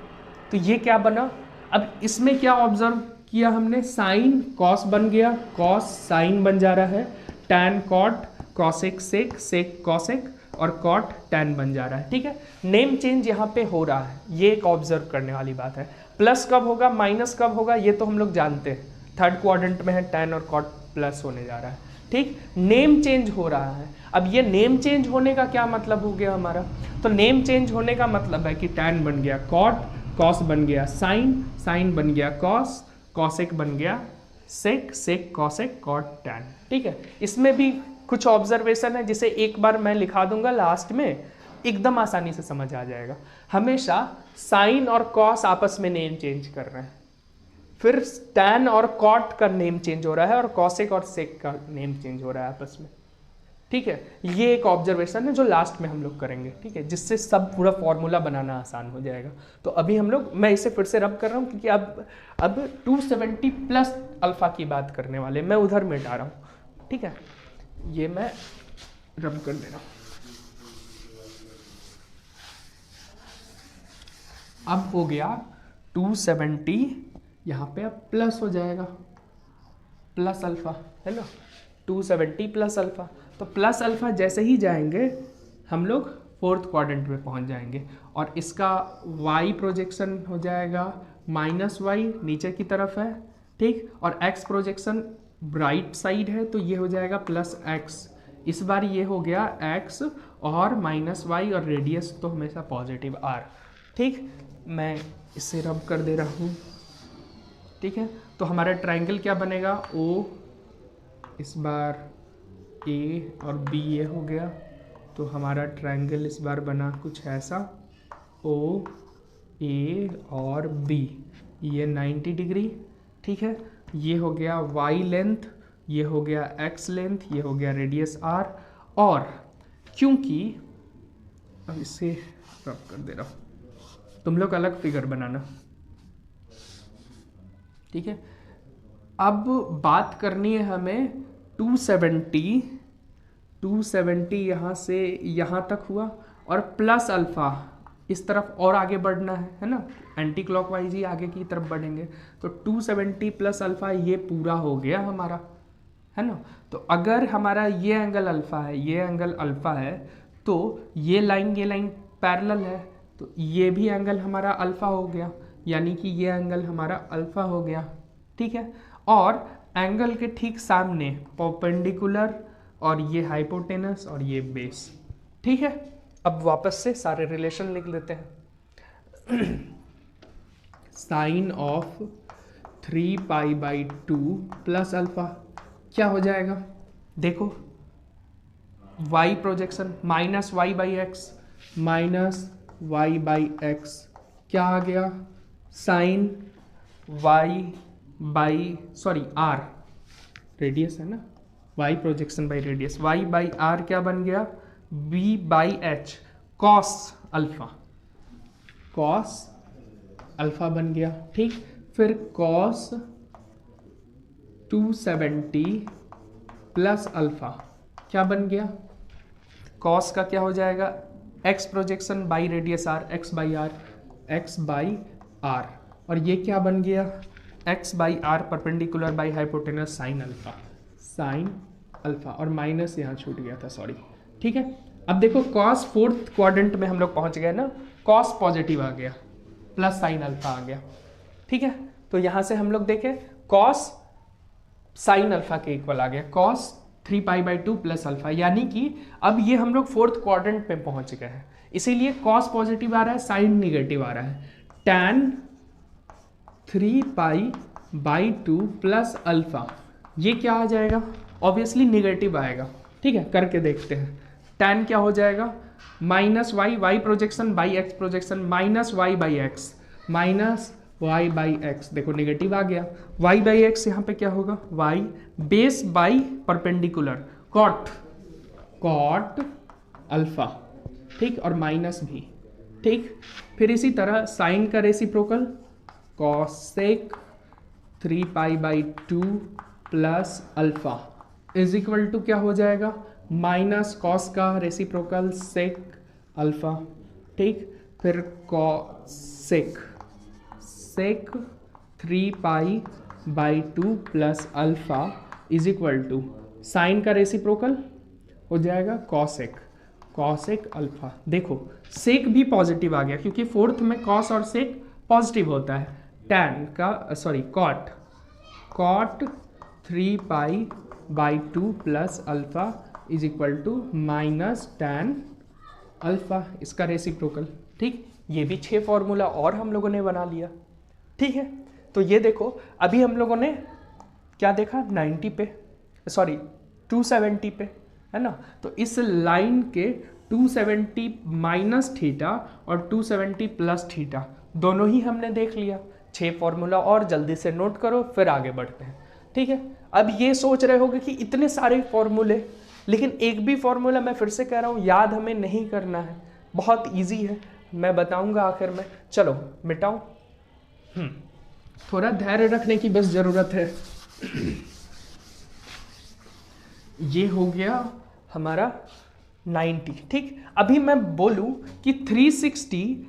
तो ये क्या बना, अब इसमें क्या ऑब्जर्व किया हमने, साइन कॉस बन गया, कॉस साइन बन जा रहा है, tan cot, cosec sec, sec cosec, और कॉट tan बन जा रहा है। ठीक है, नेम चेंज यहाँ पे हो रहा है, ये एक ऑब्जर्व करने वाली बात है। प्लस कब होगा, माइनस कब होगा, ये तो हम लोग जानते हैं, थर्ड क्वाड्रेंट में है, tan और कॉट प्लस होने जा रहा है। ठीक, नेम चेंज हो रहा है। अब ये नेम चेंज होने का क्या मतलब हो गया हमारा, तो नेम चेंज होने का मतलब है कि tan बन गया कॉट, कॉस बन गया साइन, साइन बन गया कॉस, कॉसेक बन गया सेक, सेक कॉसेक कॉट tan। ठीक है, इसमें भी कुछ ऑब्जर्वेशन है जिसे एक बार मैं लिखा दूंगा लास्ट में, एकदम आसानी से समझ आ जाएगा। हमेशा साइन और कॉस आपस में नेम चेंज कर रहे हैं, फिर टैन और कॉट का नेम चेंज हो रहा है, और कॉसेक और सेक का नेम चेंज हो रहा है आपस में। ठीक है, ये एक ऑब्जर्वेशन है जो लास्ट में हम लोग करेंगे, ठीक है, जिससे सब पूरा फॉर्मूला बनाना आसान हो जाएगा। तो अभी हम लोग, मैं इसे फिर से रब कर रहा हूँ क्योंकि अब 270 प्लस अल्फा की बात करने वाले, मैं उधर मिटा रहा हूँ। ठीक है, ये मैं रब कर दे रहा हूँ। अब हो गया 270, यहाँ पे अब प्लस हो जाएगा, प्लस अल्फा है ना, 270 प्लस अल्फा। तो प्लस अल्फा जैसे ही जाएंगे हम लोग फोर्थ क्वाड्रेंट में पहुंच जाएंगे, और इसका y प्रोजेक्शन हो जाएगा माइनस वाई, नीचे की तरफ है, ठीक, और x प्रोजेक्शन राइट साइड है, तो ये हो जाएगा प्लस x। इस बार ये हो गया x और माइनस वाई, और रेडियस तो हमेशा पॉजिटिव r। ठीक, मैं इसे रब कर दे रहा हूँ। ठीक है, तो हमारा ट्रायंगल क्या बनेगा, O, इस बार A और B ये हो गया, तो हमारा ट्रायंगल इस बार बना कुछ ऐसा, O A और B, ये 90 डिग्री। ठीक है, ये हो गया y लेंथ, ये हो गया x लेंथ, ये हो गया रेडियस r। और क्योंकि अब इसे रब कर दे रहा हूँ, तुम लोग अलग फिगर बनाना। ठीक है, अब बात करनी है हमें 270 यहाँ से यहाँ तक हुआ, और प्लस अल्फा इस तरफ और आगे बढ़ना है ना, एंटी क्लॉकवाइज ही आगे की तरफ बढ़ेंगे। तो 270 प्लस अल्फा ये पूरा हो गया हमारा, है ना। तो अगर हमारा ये एंगल अल्फा है, ये एंगल अल्फा है, तो ये लाइन पैरेलल है, तो ये भी एंगल हमारा अल्फा हो गया, यानी कि ये एंगल हमारा अल्फा हो गया। ठीक है, और एंगल के ठीक सामने परपेंडिकुलर, और ये हाइपोटेनस, और ये बेस। ठीक है, अब वापस से सारे रिलेशन लिख लेते हैं। साइन ऑफ 3π/2 प्लस अल्फा क्या हो जाएगा, देखो y projection minus y by x, क्या आ गया, साइन r, रेडियस है ना, y projection by radius, y by r क्या बन गया, b/h कॉस अल्फा बन गया। ठीक, फिर कॉस 270 प्लस अल्फा क्या बन गया, कॉस का क्या हो जाएगा, x projection by radius r, x by r, और ये क्या बन गया, x by r perpendicular by hypotenuse sine alpha, और माइनस यहाँ छूट गया था, सॉरी। ठीक है, अब देखो कॉस फोर्थ क्वाड्रेंट में हम लोग पहुंच गए ना, कॉस पॉजिटिव आ गया, प्लस साइन अल्फा आ गया। ठीक है, तो यहाँ से हम लोग देखें कॉस साइन अल्फा के इक्वल आ गया, कॉस 3π/2 प्लस अल्फा, यानी कि अब ये हम लोग फोर्थ क्वाड्रेंट में पहुंच गए हैं, इसीलिए कॉस पॉजिटिव आ रहा है, साइन निगेटिव आ रहा है। टैन 3π/2 प्लस अल्फा, ये क्या आ जाएगा, ऑब्वियसली निगेटिव आएगा। ठीक है, करके देखते हैं, टैन क्या हो जाएगा, minus y projection by x projection, minus y by x, देखो निगेटिव आ गया, y बाई एक्स यहाँ पे क्या होगा, y base by perpendicular cot alpha, ठीक, और माइनस भी। ठीक, फिर इसी तरह साइन का reciprocal cosec 3π/2 plus alpha is equal to क्या हो जाएगा, माइनस कॉस का रेसिप्रोकल सेक अल्फा। ठीक, फिर cosec 3π/2 plus alpha is equal to sine का रेसिप्रोकल हो जाएगा कॉसेक अल्फा। देखो सेक भी पॉजिटिव आ गया क्योंकि फोर्थ में कॉस और सेक पॉजिटिव होता है। टैन का cot 3π/2 plus alpha is equal to minus tan alpha, इसका रेसिप्रोकल। ठीक, ये भी 6 फॉर्मूला और हम लोगों ने बना लिया। ठीक है, तो ये देखो अभी हम लोगों ने क्या देखा, 270 पे, है ना। तो इस लाइन के 270 माइनस थीटा और 270 प्लस थीटा दोनों ही हमने देख लिया। 6 फॉर्मूला और जल्दी से नोट करो, फिर आगे बढ़ते हैं। ठीक है, अब ये सोच रहे होगे कि इतने सारे फॉर्मूले, लेकिन एक भी फॉर्मूला, मैं फिर से कह रहा हूँ, याद हमें नहीं करना है। बहुत इजी है, मैं बताऊंगा आखिर में। चलो मिटाओ। थोड़ा धैर्य रखने की बस ज़रूरत है। ये हो गया हमारा 90। ठीक, अभी मैं बोलूं कि 360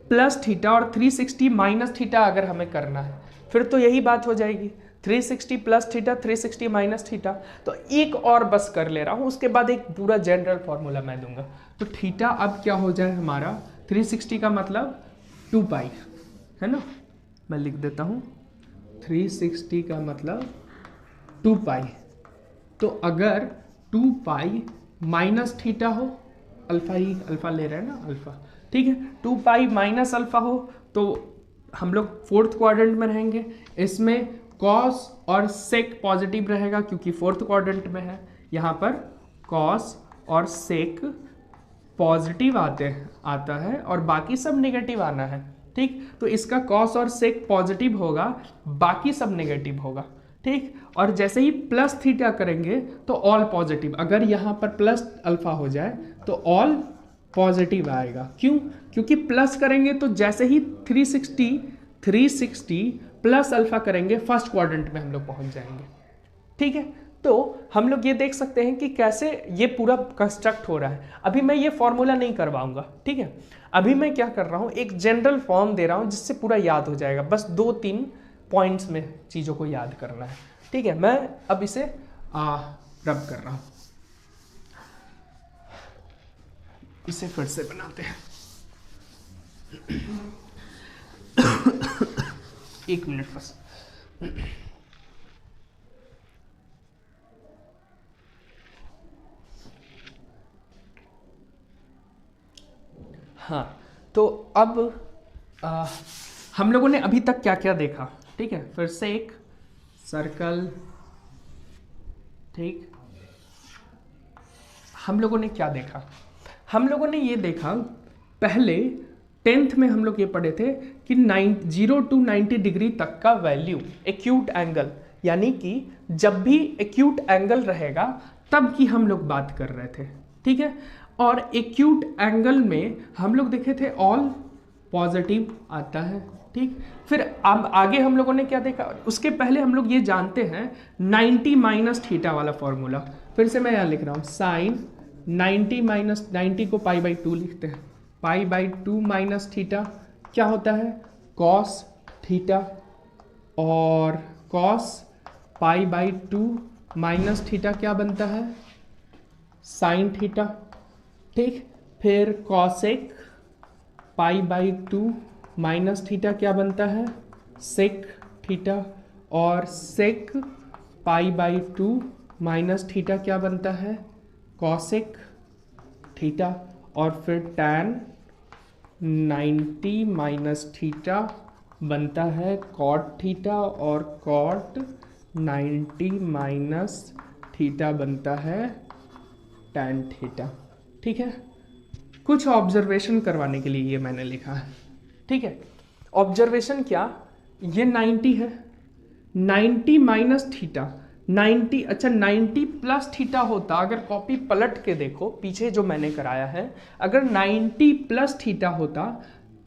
प्लस थीटा और 360 माइनस थीटा अगर हमें करना है, फिर तो यही बात हो जाएगी, 360 प्लस थीटा 360 माइनस थीटा। तो एक और बस कर ले रहा हूं, उसके बाद एक पूरा जनरल फॉर्मूला मैं दूंगा। तो थीटा अब क्या हो जाए हमारा, 360 का मतलब 2 पाई, है ना। मैं लिख देता हूं 360 का मतलब 2 पाई। तो अगर 2 पाई माइनस थीटा हो, अल्फा ही अल्फा ले रहे हैं ना, अल्फा, ठीक है, 2 पाई माइनस अल्फा हो, तो हम लोग फोर्थ क्वाड्रेंट में रहेंगे। इसमें कॉस और सेक पॉजिटिव रहेगा क्योंकि फोर्थ क्वाड्रेंट में है। यहाँ पर कॉस और सेक पॉजिटिव आता है और बाकी सब नेगेटिव आना है। ठीक, तो इसका कॉस और सेक पॉजिटिव होगा, बाकी सब नेगेटिव होगा। ठीक, और जैसे ही प्लस थीटा करेंगे तो ऑल पॉजिटिव। अगर यहाँ पर प्लस अल्फा हो जाए तो ऑल पॉजिटिव आएगा। क्यों? क्योंकि प्लस करेंगे तो जैसे ही 360 प्लस अल्फा करेंगे, फर्स्ट क्वाड्रेंट में हम लोग पहुंच जाएंगे। ठीक है, तो हम लोग ये देख सकते हैं कि कैसे ये पूरा कंस्ट्रक्ट हो रहा है। अभी मैं ये फॉर्मूला नहीं करवाऊंगा, ठीक है। अभी मैं क्या कर रहा हूँ, एक जनरल फॉर्म दे रहा हूँ जिससे पूरा याद हो जाएगा। बस 2-3 पॉइंट्स में चीज़ों को याद करना है। ठीक है, मैं अब इसे रब कर रहा हूँ। इसे फिर से बनाते हैं। 1 मिनट बस। हाँ, तो अब हम लोगों ने अभी तक क्या क्या देखा। ठीक है, फिर से एक सर्कल। ठीक, हम लोगों ने क्या देखा, हम लोगों ने ये देखा, पहले 10th में हम लोग ये पढ़े थे कि 0 to 90 डिग्री तक का वैल्यू एक्यूट एंगल, यानी कि जब भी एक्यूट एंगल रहेगा तब की हम लोग बात कर रहे थे। ठीक है, और एक्यूट एंगल में हम लोग देखे थे ऑल पॉजिटिव आता है। ठीक, फिर अब आगे हम लोगों ने क्या देखा, उसके पहले हम लोग ये जानते हैं 90 माइनस थीटा वाला फॉर्मूला। फिर से मैं यहाँ लिख रहा हूँ, साइन 90 माइनस 90 को पाई बाई 2 लिखते हैं। पाई बाई 2 माइनस थीटा क्या होता है, कॉस थीटा, और cos pi by 2 minus theta क्या बनता है, साइन थीटा। ठीक, फिर cosec pi by 2 minus theta क्या बनता है, सेक थीटा, और सेक पाई बाई 2 माइनस थीटा क्या बनता है, कॉसेक थीटा, और फिर टैन 90 माइनस थीटा बनता है कॉट थीटा, और कॉट 90 माइनस थीटा बनता है टैन थीटा। ठीक है, कुछ ऑब्जर्वेशन करवाने के लिए ये मैंने लिखा है। ठीक है, ऑब्जर्वेशन क्या, ये 90 है, 90 माइनस थीटा 90, अच्छा 90 प्लस थीटा होता, अगर कॉपी पलट के देखो पीछे जो मैंने कराया है, अगर 90 प्लस थीटा होता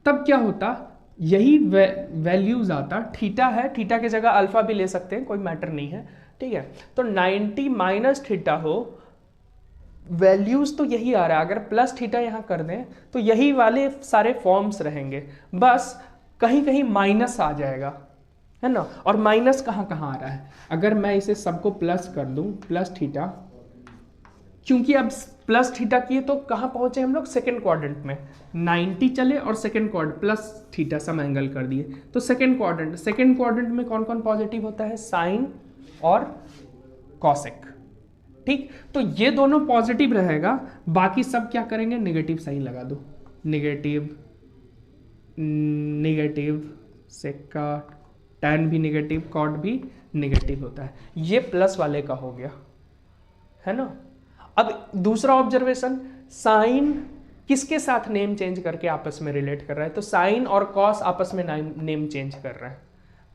तब क्या होता, यही वैल्यूज आता। थीटा है, थीटा की जगह अल्फा भी ले सकते हैं, कोई मैटर नहीं है। ठीक है, तो 90 माइनस थीटा हो, वैल्यूज तो यही आ रहा है, अगर प्लस थीटा यहाँ कर दें तो यही वाले सारे फॉर्म्स रहेंगे, बस कहीं कहीं माइनस आ जाएगा, है ना। और माइनस कहाँ कहाँ आ रहा है, अगर मैं इसे सबको प्लस कर दूं, प्लस थीटा, क्योंकि अब प्लस थीटा किए तो कहाँ पहुंचे हम लोग, सेकेंड क्वाड्रेंट में। 90 चले और second quadrant plus theta some angle कर दिए, तो सेकेंड क्वाड्रेंट में कौन कौन पॉजिटिव होता है, साइन और कॉसेक। ठीक, तो ये दोनों पॉजिटिव रहेगा, बाकी सब क्या करेंगे, नेगेटिव साइन लगा दो, नेगेटिव नेगेटिव, सेक का टैन भी नेगेटिव, कॉट भी नेगेटिव होता है। ये प्लस वाले का हो गया, है ना। अब दूसरा ऑब्जर्वेशन, साइन किसके साथ नेम चेंज करके आपस में रिलेट कर रहा है, तो साइन और कॉस आपस में नेम चेंज कर रहे हैं,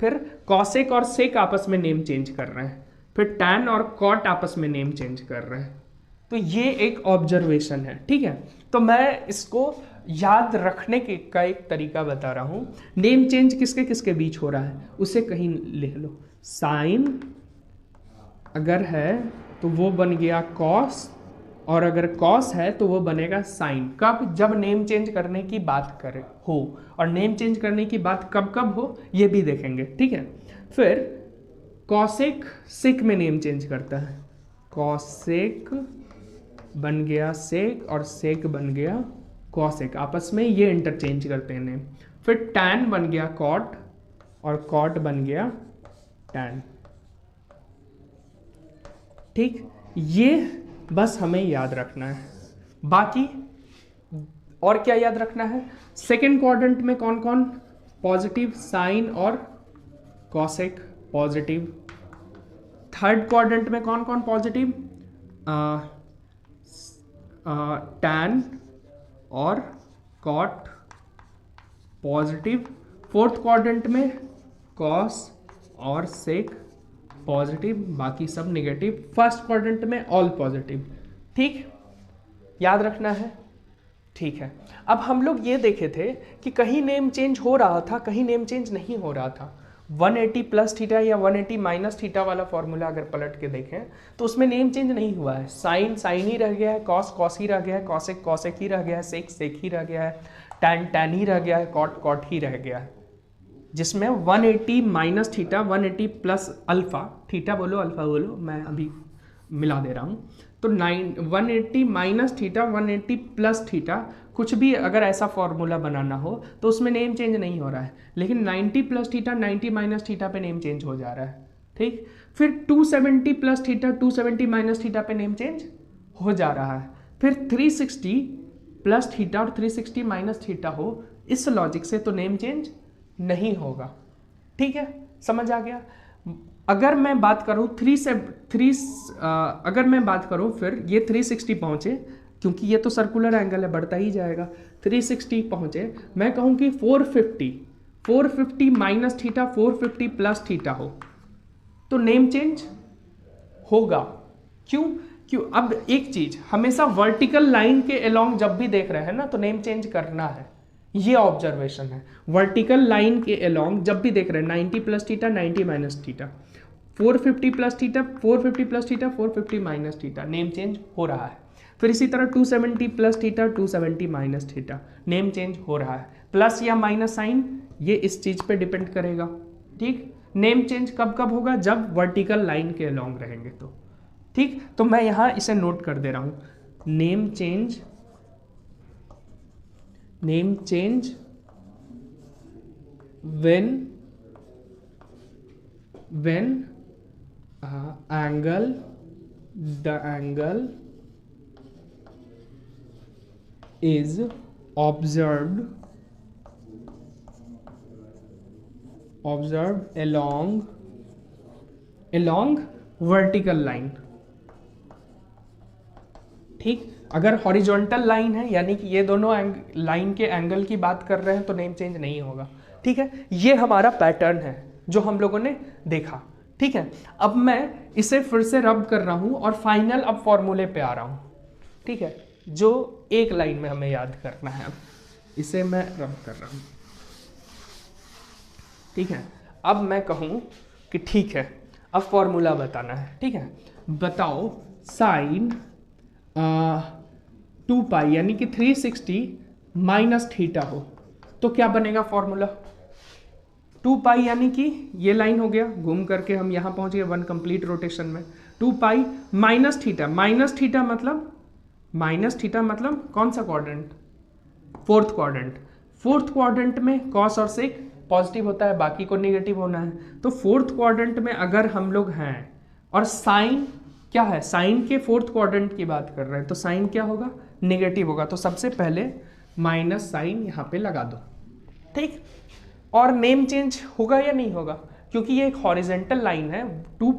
फिर कॉसेक और सेक आपस में नेम चेंज कर रहे हैं, फिर टैन और कॉट आपस में नेम चेंज कर रहे हैं। तो ये एक ऑब्जर्वेशन है, ठीक है। तो मैं इसको याद रखने के का एक तरीका बता रहा हूं। नेम चेंज किसके किसके बीच हो रहा है उसे कहीं लिख लो। साइन अगर है तो वो बन गया कॉस, और अगर कॉस है तो वो बनेगा साइन। कब? जब नेम चेंज करने की बात करे हो, और नेम चेंज करने की बात कब कब हो ये भी देखेंगे, ठीक है। फिर कॉसेक सेक में नेम चेंज करता है, कॉसेक बन गया सेक और सेक बन गया कॉसेक, आपस में ये इंटरचेंज करते हैं नेम। फिर टैन बन गया कॉट और कॉट बन गया टैन, ठीक। ये बस हमें याद रखना है। बाकी और क्या याद रखना है, सेकेंड क्वाड्रेंट में कौन कौन पॉजिटिव, साइन और कॉसेक पॉजिटिव। थर्ड क्वाड्रेंट में कौन कौन पॉजिटिव, टैन और कॉट पॉजिटिव। फोर्थ क्वाड्रेंट में कॉस और सेक पॉजिटिव, बाकी सब नेगेटिव। फर्स्ट क्वाड्रेंट में ऑल पॉजिटिव, ठीक, याद रखना है, ठीक है। अब हम लोग ये देखे थे कि कहीं नेम चेंज हो रहा था, कहीं नेम चेंज नहीं हो रहा था। 180 प्लस थीटा या 180 माइनस थीटा वाला फॉर्मूला अगर पलट के देखें तो उसमें नेम चेंज नहीं हुआ है। साइन साइन ही रह गया है, कॉस कॉस ही रह गया है, कॉसेक कॉसेक ही रह गया है, सेक सेक ही रह गया है, टैन टैन ही रह गया है, कॉट कॉट ही रह गया है। जिसमें 180 minus theta 180 plus alpha, theta बोलो अल्फा बोलो, मैं अभी मिला दे रहा हूँ। तो 180 माइनस थीटा 180 प्लस थीटा, कुछ भी अगर ऐसा फॉर्मूला बनाना हो तो उसमें नेम चेंज नहीं हो रहा है। लेकिन 90 प्लस थीटा 90 माइनस थीटा पे नेम चेंज हो जा रहा है, ठीक। फिर 270 प्लस थीटा 270 माइनस थीटा पे नेम चेंज हो जा रहा है। फिर 360 प्लस थीटा और 360 माइनस थीटा हो, इस लॉजिक से तो नेम चेंज नहीं होगा, ठीक है, समझ आ गया। अगर मैं बात करूं अगर मैं बात करूं फिर ये 360 पहुंचे, क्योंकि ये तो सर्कुलर एंगल है बढ़ता ही जाएगा, 360 पहुंचे, मैं कहूं कि 450 माइनस थीटा 450 प्लस थीटा हो तो नेम चेंज होगा। क्यों? अब एक चीज, हमेशा वर्टिकल लाइन के अलोंग जब भी देख रहे हैं ना तो नेम चेंज करना है, ये ऑब्जर्वेशन है। वर्टिकल लाइन के अलोंग जब भी देख रहे हैं 90 plus theta 90 minus theta, 450 plus theta 450 plus theta 450 minus theta, name change हो रहा है। फिर इसी तरह 270 plus theta 270 minus theta, name change हो रहा है। प्लस या माइनस साइन ये इस चीज पे डिपेंड करेगा, ठीक। नेम चेंज कब कब होगा? जब वर्टिकल लाइन के अलोंग रहेंगे तो, ठीक। तो मैं यहां इसे नोट कर दे रहा हूं, name change when the angle is observed along vertical line, ठीक। अगर हॉरिजॉन्टल लाइन है यानी कि ये दोनों लाइन के एंगल की बात कर रहे हैं तो नेम चेंज नहीं होगा, ठीक है। ये हमारा पैटर्न है जो हम लोगों ने देखा, ठीक है। अब मैं इसे फिर से रब कर रहा हूं और फाइनल अब फॉर्मूले पे आ रहा हूं, ठीक है, जो एक लाइन में हमें याद करना है। अब इसे मैं रब कर रहा हूं, ठीक है। अब मैं कहूं कि ठीक है अब फॉर्मूला बताना है, ठीक है। बताओ साइन 2 पाई यानी कि 360 माइनस थीटा हो तो क्या बनेगा फॉर्मूला? 2 पाई यानी कि ये लाइन हो गया, घूम करके हम यहां पहुंच गए 1 कंप्लीट रोटेशन में। 2 पाई माइनस थीटा मतलब कौन सा quadrant? Fourth quadrant. Fourth quadrant में कॉस और सेक पॉजिटिव होता है, बाकी को नेगेटिव होना है। तो फोर्थ क्वाड्रेंट में अगर हम लोग हैं और साइन क्या है, साइन के फोर्थ क्वाड्रेंट की बात कर रहे हैं तो साइन क्या होगा? नेगेटिव होगा। तो सबसे पहले माइनस साइन यहाँ पे लगा दो, ठीक। और नेम चेंज होगा या नहीं होगा? क्योंकि ये एक हॉरिजेंटल लाइन है, 2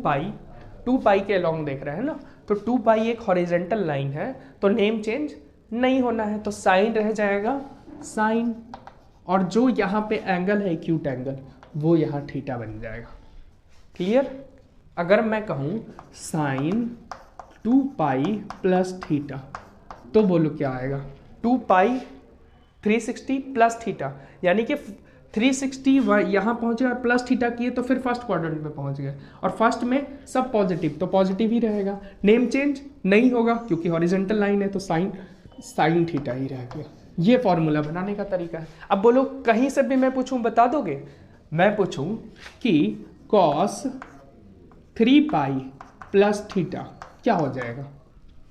पाई के अलोंग देख रहे हैं ना, तो 2 पाई एक हॉरिजेंटल लाइन है, तो नेम चेंज नहीं होना है, तो साइन रह जाएगा साइन, और जो यहाँ पे एंगल है एक्यूट एंगल वो यहाँ थीटा बन जाएगा। क्लियर? अगर मैं कहूँ साइन 2 पाई प्लस थीटा तो बोलो क्या आएगा, 2 पाई 360 प्लस थीटा, यानी कि 360 यहाँ पहुँचे और प्लस थीटा किए तो फिर फर्स्ट क्वाड्रेंट में पहुँच गए, और फर्स्ट में सब पॉजिटिव तो पॉजिटिव ही रहेगा, नेम चेंज नहीं होगा क्योंकि हॉरिजेंटल लाइन है, तो साइन थीटा ही रह गया। ये फॉर्मूला बनाने का तरीका है। अब बोलो कहीं से भी मैं पूछूं बता दोगे? मैं पूछूं कि कॉस 3 पाई प्लस थीटा क्या हो जाएगा?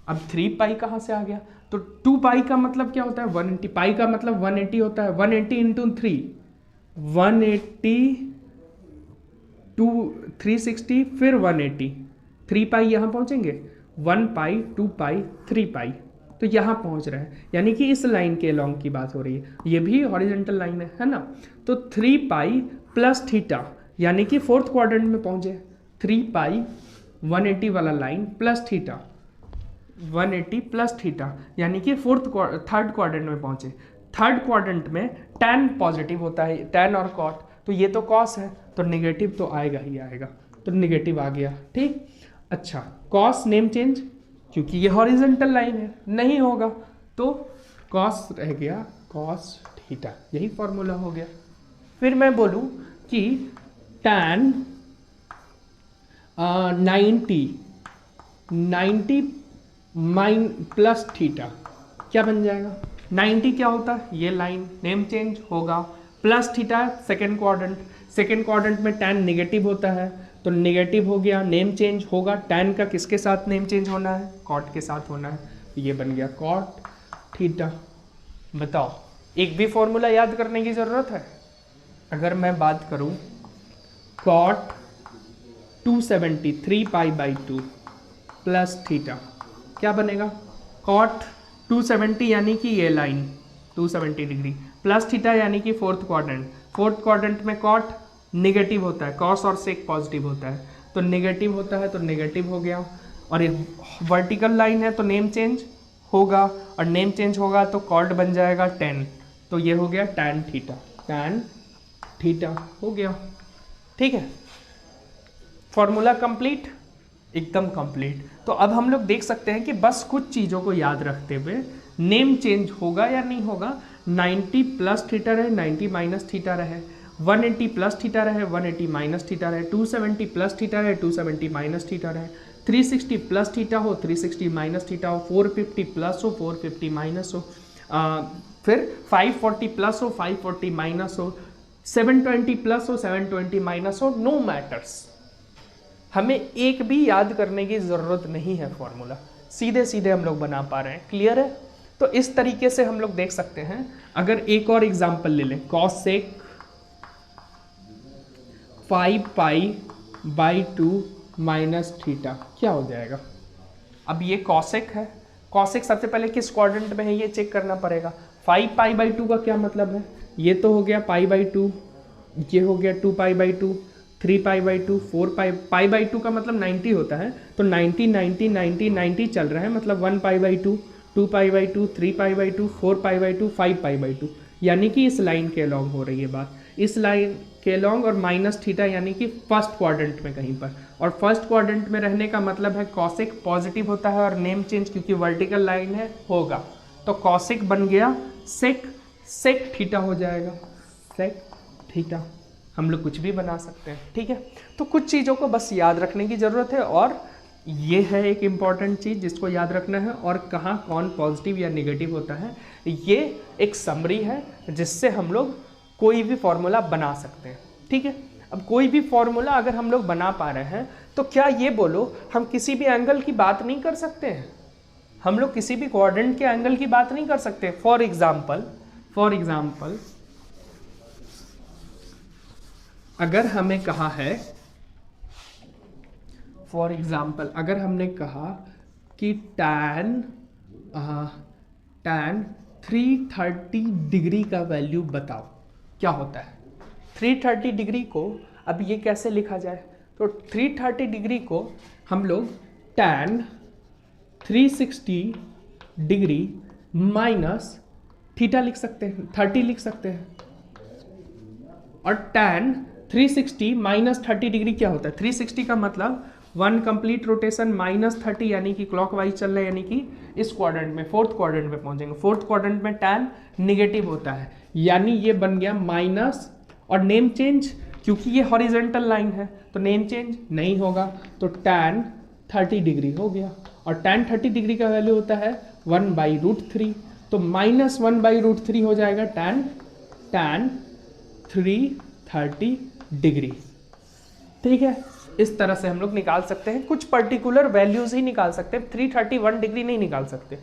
अब 3 पाई कहाँ से आ गया? तो 2 पाई का मतलब क्या होता है? 180, पाई का मतलब 180 होता है, 180 इंटू 3, 180 2 360 फिर 180, 3 पाई यहाँ पहुँचेंगे, 1 पाई 2 पाई 3 पाई, तो यहाँ पहुँच रहे हैं, यानी कि इस लाइन के लॉन्ग की बात हो रही है, ये भी हॉरिजेंटल लाइन है ना। तो 3 पाई प्लस थीटा यानी कि फोर्थ क्वाड्रेंट में पहुँचे, 3 पाई 180 वाला line plus theta 180 plus theta यानी कि थर्ड क्वाड्रेंट में पहुंचे। थर्ड क्वाड्रेंट में tan पॉजिटिव होता है, tan और cot, तो ये तो cos है तो नेगेटिव तो आएगा ही आएगा, तो नेगेटिव आ गया। ठीक, अच्छा cos नेम चेंज क्योंकि ये हॉरिजेंटल लाइन है नहीं होगा, तो cos रह गया cos थीटा, यही फॉर्मूला हो गया। फिर मैं बोलूँ कि tan 90 माइन प्लस थीटा क्या बन जाएगा? 90 क्या होता है? ये लाइन, नेम चेंज होगा, प्लस थीटा सेकेंड क्वाड्रेंट में tan नेगेटिव होता है तो नेगेटिव हो गया, नेम चेंज होगा, tan का किसके साथ नेम चेंज होना है? cot के साथ होना है, ये बन गया cot थीटा। बताओ एक भी फॉर्मूला याद करने की ज़रूरत है? अगर मैं बात करूं cot 270 3 pi by 2 plus theta क्या बनेगा? cot 270 यानी कि ये लाइन 270 डिग्री प्लस थीटा यानी कि फोर्थ क्वाड्रेंट में cot नेगेटिव होता है, cos और sec पॉजिटिव होता है, तो नेगेटिव होता है तो नेगेटिव हो गया, और ये वर्टिकल लाइन है तो नेम चेंज होगा, और नेम चेंज होगा तो cot बन जाएगा tan, तो ये हो गया tan थीटा हो गया। ठीक है, फॉर्मूला कंप्लीट, एकदम कंप्लीट। तो अब हम लोग देख सकते हैं कि बस कुछ चीज़ों को याद रखते हुए नेम चेंज होगा या नहीं होगा। 90 प्लस थीटा रहे, 90 माइनस थीटा रहे, 180 प्लस थीटा रहे, 180 माइनस थीटा रहे, 270 प्लस थीटा रहे, 270 माइनस थीटा रहे, 360 प्लस थीटा हो, 360 माइनस थीटा हो, 450 प्लस हो, 450 माइनस हो, फिर 540 प्लस हो, 540 माइनस हो, 720 प्लस हो, 720 माइनस हो, नो मैटर्स। हमें एक भी याद करने की ज़रूरत नहीं है, फॉर्मूला सीधे सीधे हम लोग बना पा रहे हैं। क्लियर है? तो इस तरीके से हम लोग देख सकते हैं। अगर एक और एग्जांपल ले लें, cos sec 5 pi by 2 minus theta क्या हो जाएगा? अब ये cosec है, cosec सबसे पहले किस क्वाड्रेंट में है ये चेक करना पड़ेगा। 5 पाई बाई 2 का क्या मतलब है? ये तो हो गया पाई बाई 2, ये हो गया 2 पाई by 2, 3 pi by 2, 4 pi by 2 का मतलब 90 होता है, तो 90 90 90 90 चल रहा है, मतलब 1 पाई by 2, 2 pi by 2, 3 pi by 2, 4 pi by 2, 5 pi by 2, यानी कि इस लाइन के अलॉन्ग हो रही है बात, इस लाइन के अलॉन्ग, और माइनस थीटा यानी कि फर्स्ट क्वाड्रेंट में कहीं पर, और फर्स्ट क्वाड्रेंट में रहने का मतलब है कॉसेक पॉजिटिव होता है, और नेम चेंज क्योंकि वर्टिकल लाइन है होगा, तो कॉसेक बन गया सेक थीटा हो जाएगा, सेक थीटा। हम लोग कुछ भी बना सकते हैं। ठीक है, तो कुछ चीज़ों को बस याद रखने की ज़रूरत है, और ये है एक इम्पॉर्टेंट चीज़ जिसको याद रखना है, और कहाँ कौन पॉजिटिव या नेगेटिव होता है, ये एक समरी है जिससे हम लोग कोई भी फॉर्मूला बना सकते हैं। ठीक है, अब कोई भी फॉर्मूला अगर हम लोग बना पा रहे हैं तो क्या ये बोलो हम किसी भी एंगल की बात नहीं कर सकते हैं? हम लोग किसी भी क्वाड्रेंट के एंगल की बात नहीं कर सकते? फॉर एग्जाम्पल अगर हमें कहा है, फॉर एग्जाम्पल अगर हमने कहा कि tan 330 डिग्री का वैल्यू बताओ क्या होता है। 330 डिग्री को अब ये कैसे लिखा जाए? तो 330 डिग्री को हम लोग tan 360 डिग्री माइनस थीटा लिख सकते हैं, 30 लिख सकते हैं। और tan 360 माइनस 30 डिग्री क्या होता है? 360 का मतलब 1 कंप्लीट रोटेशन माइनस 30, यानी कि क्लॉकवाइज चल रहा है, यानी कि इस क्वाड्रेंट में, फोर्थ क्वाड्रेंट में पहुंचेंगे। फोर्थ क्वाड्रेंट में tan निगेटिव होता है, यानी ये बन गया माइनस, और नेम चेंज, क्योंकि ये हॉरिजेंटल लाइन है तो नेम चेंज नहीं होगा, तो tan 30 डिग्री हो गया। और tan 30 डिग्री का वैल्यू होता है 1/√3, तो -1/√3 हो जाएगा tan 330 डिग्री। ठीक है, इस तरह से हम लोग निकाल सकते हैं, कुछ पर्टिकुलर वैल्यूज ही निकाल सकते हैं, 331 डिग्री नहीं निकाल सकते।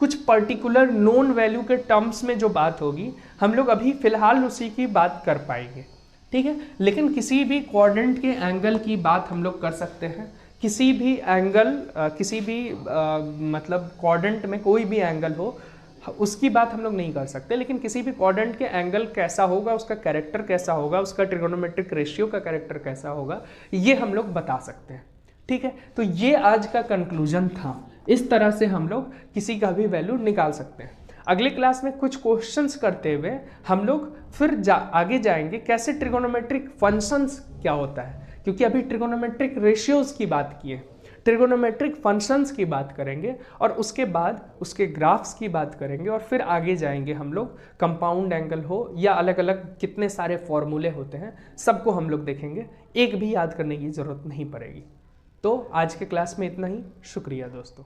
कुछ पर्टिकुलर नोन वैल्यू के टर्म्स में जो बात होगी हम लोग अभी फिलहाल उसी की बात कर पाएंगे। ठीक है, लेकिन किसी भी क्वाड्रेंट के एंगल की बात हम लोग कर सकते हैं। किसी भी एंगल, किसी भी मतलब क्वाड्रेंट में कोई भी एंगल हो उसकी बात हम लोग नहीं कर सकते, लेकिन किसी भी क्वाड्रेंट के एंगल कैसा होगा, उसका कैरेक्टर कैसा होगा, उसका ट्रिगोनोमेट्रिक रेशियो का कैरेक्टर कैसा होगा, ये हम लोग बता सकते हैं। ठीक है, तो ये आज का कंक्लूजन था। इस तरह से हम लोग किसी का भी वैल्यू निकाल सकते हैं। अगले क्लास में कुछ क्वेश्चंस करते हुए हम लोग फिर आगे जाएंगे कैसे ट्रिगोनोमेट्रिक फंक्शंस क्या होता है, क्योंकि अभी ट्रिगोनोमेट्रिक रेशियोज की बात की है, ट्रिगोनोमेट्रिक फंक्शंस की बात करेंगे और उसके बाद उसके ग्राफ्स की बात करेंगे, और फिर आगे जाएंगे हम लोग कंपाउंड एंगल हो या अलग अलग कितने सारे फॉर्मूले होते हैं सबको हम लोग देखेंगे, एक भी याद करने की ज़रूरत नहीं पड़ेगी। तो आज के क्लास में इतना ही, शुक्रिया दोस्तों।